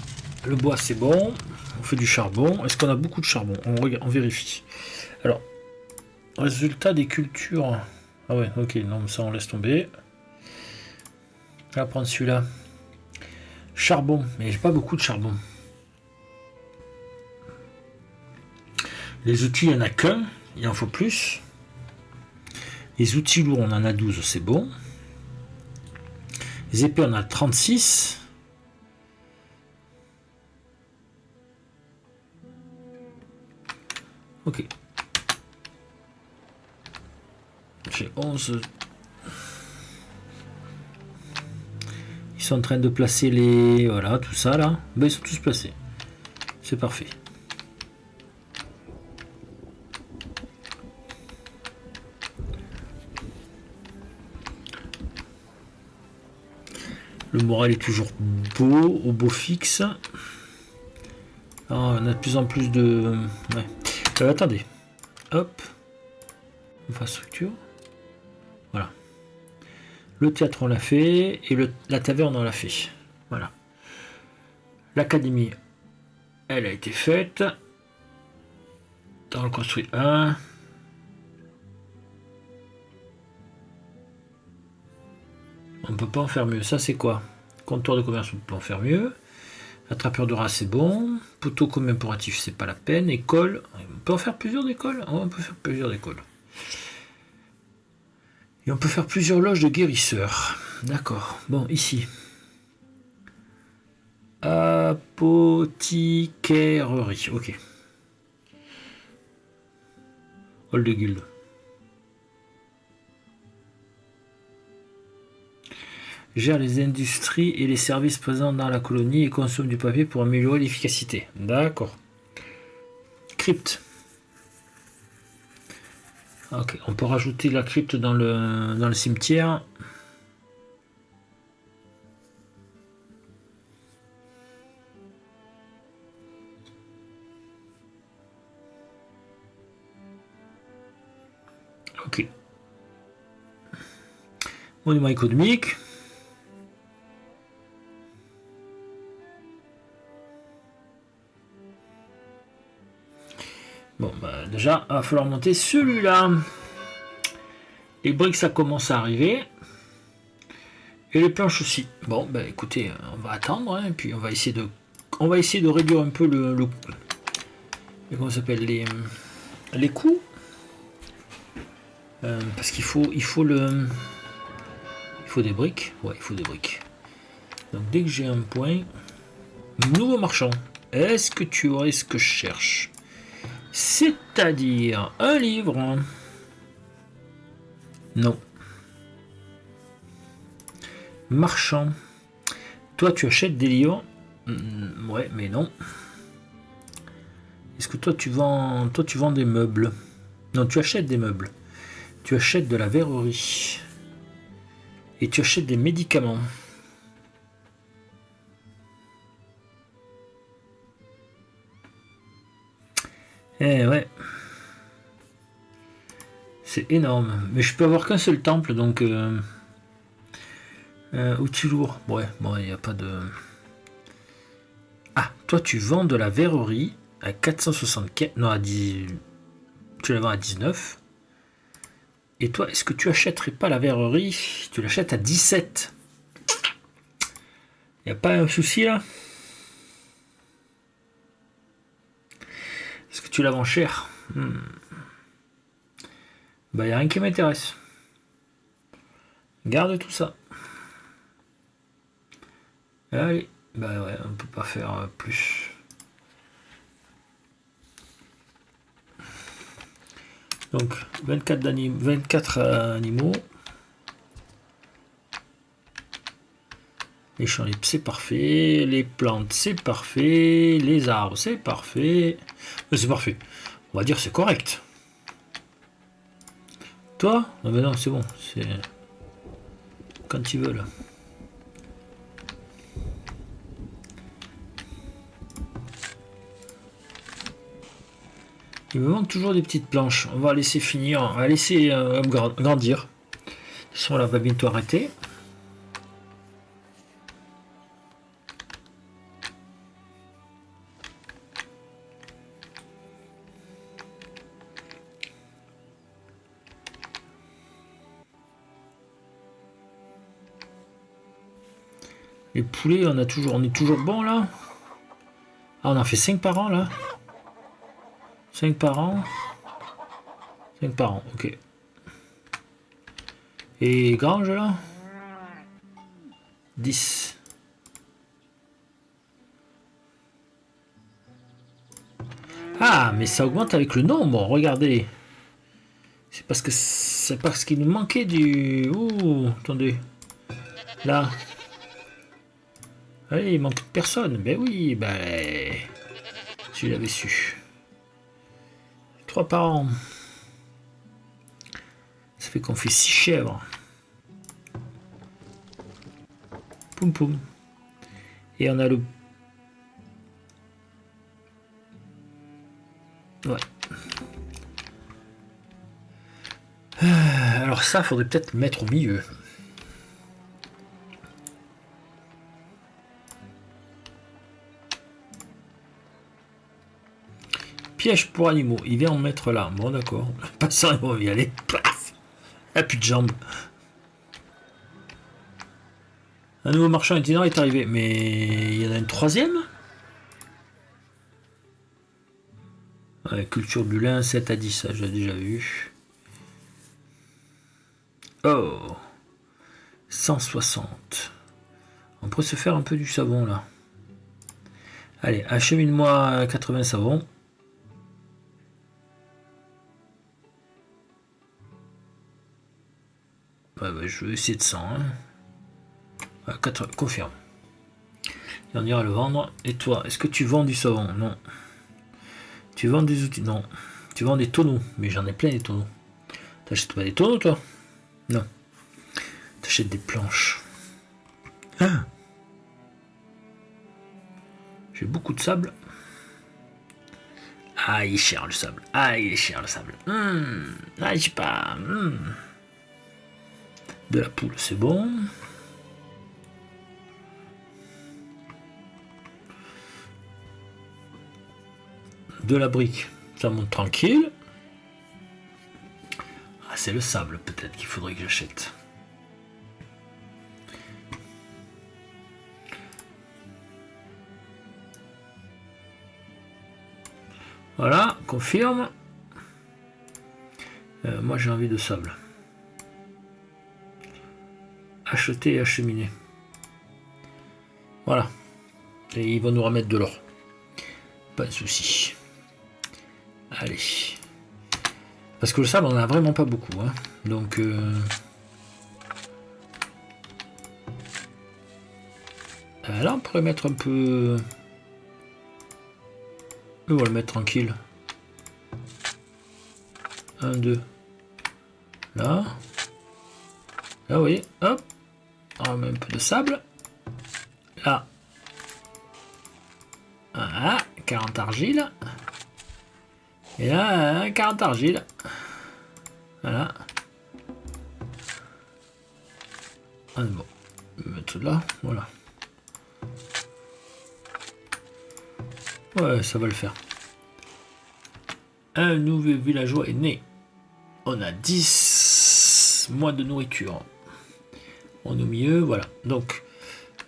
Le bois, c'est bon. On fait du charbon. Est-ce qu'on a beaucoup de charbon? On vérifie. Alors, résultat des cultures. Ah ouais, ok. Non, mais ça, on laisse tomber. On va prendre celui-là. Charbon. Mais j'ai pas beaucoup de charbon. Les outils, il n'y en a qu'un. Il en faut plus. Les outils lourds, on en a 12, c'est bon. Les épées, on a 36. Ok. J'ai 11. sont en train de placer les... Voilà, tout ça là. Ben, ils sont tous placés. C'est parfait. Le moral est toujours beau, au beau fixe. Ah, on a de plus en plus de... Ouais. Attendez. Hop. Infrastructure. Voilà. Le théâtre, on l'a fait. Et la taverne, on l'a fait. Voilà. L'académie, elle a été faite. On le construit un. On ne peut pas en faire mieux. Ça, c'est quoi? Comptoir de commerce, on peut en faire mieux. Attrapeur de rats, c'est bon. Poteau commémoratif, c'est pas la peine. École, on peut en faire plusieurs d'écoles. On peut faire plusieurs d'écoles. Et on peut faire plusieurs loges de guérisseurs. D'accord. Bon, ici. Apothicairerie. Ok. Hall de guilde. Gère les industries et les services présents dans la colonie et consomme du papier pour améliorer l'efficacité. D'accord. Crypte. Ok, on peut rajouter la crypte dans le cimetière. Ok. Monument économique. Bon, bah déjà, il va falloir monter celui-là. Les briques, ça commence à arriver. Et les planches aussi. Bon, bah écoutez, on va attendre, hein, et puis on va essayer de réduire un peu le comment ça s'appelle, les coûts. Parce qu'il faut des briques. Ouais, il faut des briques. Donc dès que j'ai un point, nouveau marchand. Est-ce que tu aurais ce que je cherche? C'est-à-dire un livre. Non. Marchand. Toi, tu achètes des livres. Ouais, mais non. Est-ce que toi, tu vends des meubles? Non, tu achètes des meubles. Tu achètes de la verrerie. Et tu achètes des médicaments. Eh ouais. C'est énorme. Mais je peux avoir qu'un seul temple, donc... outils lourds. Ouais, bon, il n'y a pas de... Ah, toi, tu vends de la verrerie à 464... Non, à 10... Tu la vends à 19. Et toi, est-ce que tu achèterais pas la verrerie? Tu l'achètes à 17. Il n'y a pas un souci, là? Est-ce que tu la vends cher? Bah, il n'y a rien qui m'intéresse. Garde tout ça. Allez. Bah ouais, on peut pas faire plus. Donc, 24 animaux. Les champs, c'est parfait. Les plantes, c'est parfait. Les arbres, c'est parfait. C'est parfait. On va dire c'est correct. Toi? Non mais non, c'est bon. C'est quand ils veulent. Il me manque toujours des petites planches. On va laisser finir. On va laisser grandir. De toute façon, là, on va bientôt arrêter. Les poulets, on est toujours bon là. Ah, on en fait 5 par an là. 5 par an. 5 par an, ok. Et grange là 10. Ah, mais ça augmente avec le nombre, regardez. C'est parce qu'il nous manquait du... Ouh, attendez. Là. Allez, il manque personne. Ben oui, ben... Si j'avais su. 3 par an. Ça fait qu'on fait 6 chèvres. Poum poum. Et on a le... Ouais. Alors ça, faudrait peut-être le mettre au milieu. Piège pour animaux. Il vient en mettre là. Bon, d'accord. Pas ça, on va y aller. Paf. Ah, plus de jambes. Un nouveau marchand itinérant est arrivé. Mais il y en a une troisième. Ouais, culture du lin, 7 à 10. Ça, j'ai déjà vu. Oh. 160. On pourrait se faire un peu du savon, là. Allez, achemine-moi 80 savons. Ouais, bah, je vais essayer de 100. Hein. Ah, 4, confirme. Et on ira le vendre. Et toi, est-ce que tu vends du savon? Non. Tu vends des outils? Non. Tu vends des tonneaux? Mais j'en ai plein des tonneaux. T'achètes pas des tonneaux, toi? Non. T'achètes des planches. Ah. J'ai beaucoup de sable. Ah, il est cher le sable. Ah, il est cher le sable. Ah, je sais pas. De la poule, c'est bon. De la brique, ça monte tranquille. Ah, c'est le sable peut-être qu'il faudrait que j'achète. Voilà, confirme. Moi j'ai envie de sable. Acheter et acheminer. Voilà. Et ils vont nous remettre de l'or. Pas de souci. Allez. Parce que le sable, on en a vraiment pas beaucoup. Hein. Donc... là, on pourrait mettre un peu... On va le mettre tranquille. 1, 2. Là. Là, vous voyez. Hop. On met un peu de sable. Là. Voilà. 40 argiles. Et là, 40 argiles. Voilà. Ah, bon. Je vais mettre là. Voilà. Ouais, ça va le faire. Un nouveau villageois est né. On a 10 mois de nourriture. On est au milieu, voilà. Donc,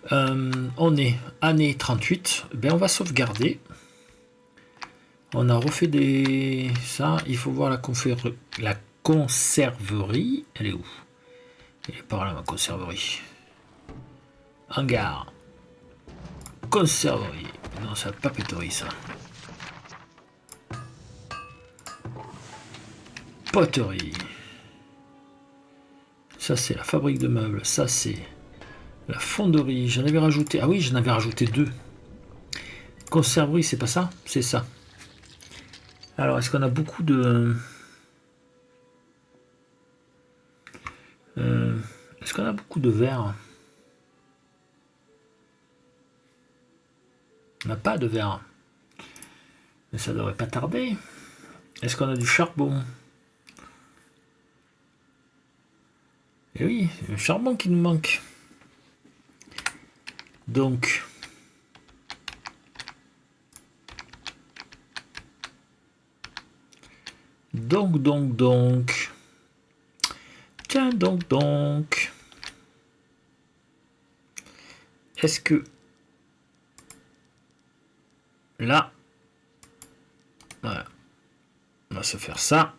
on est année 38. Ben, on va sauvegarder. On a refait des... Ça, il faut voir la conserverie. Elle est où? Elle est par là, ma conserverie. Hangar. Conserverie. Non, c'est la papeterie, ça. Poterie. Ça, c'est la fabrique de meubles. Ça, c'est la fonderie. J'en avais rajouté... Ah oui, j'en avais rajouté 2. Conserverie, c'est pas ça? C'est ça. Alors, est-ce qu'on a beaucoup de... Est-ce qu'on a beaucoup de verre? On n'a pas de verre. Mais ça devrait pas tarder. Est-ce qu'on a du charbon? Eh oui, c'est le charbon qui nous manque. Donc... Donc... Tiens, donc... Est-ce que... Là... Voilà. On va se faire ça.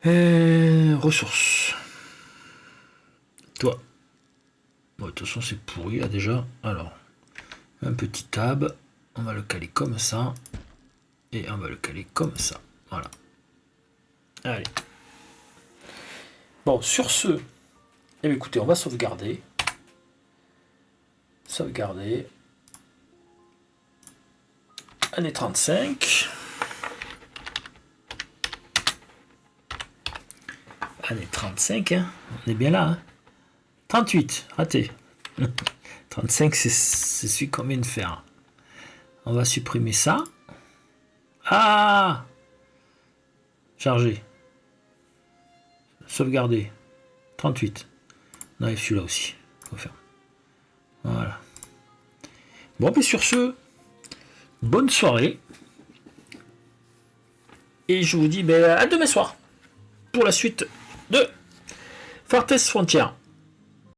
Ressources. Toi. Bon, de toute façon, c'est pourri, là, déjà. Alors, un petit tab. On va le caler comme ça. Et on va le caler comme ça. Voilà. Allez. Bon, sur ce, eh bien, écoutez, on va sauvegarder. Sauvegarder. Année 35. Année 35, hein. On est bien là. Hein. 38, raté. 35, c'est celui qu'on vient de faire. On va supprimer ça. Ah! Charger. Sauvegarder. 38. On enlève celui-là aussi. Voilà. Bon, puis sur ce, bonne soirée. Et je vous dis à demain soir pour la suite de Farthes Frontier.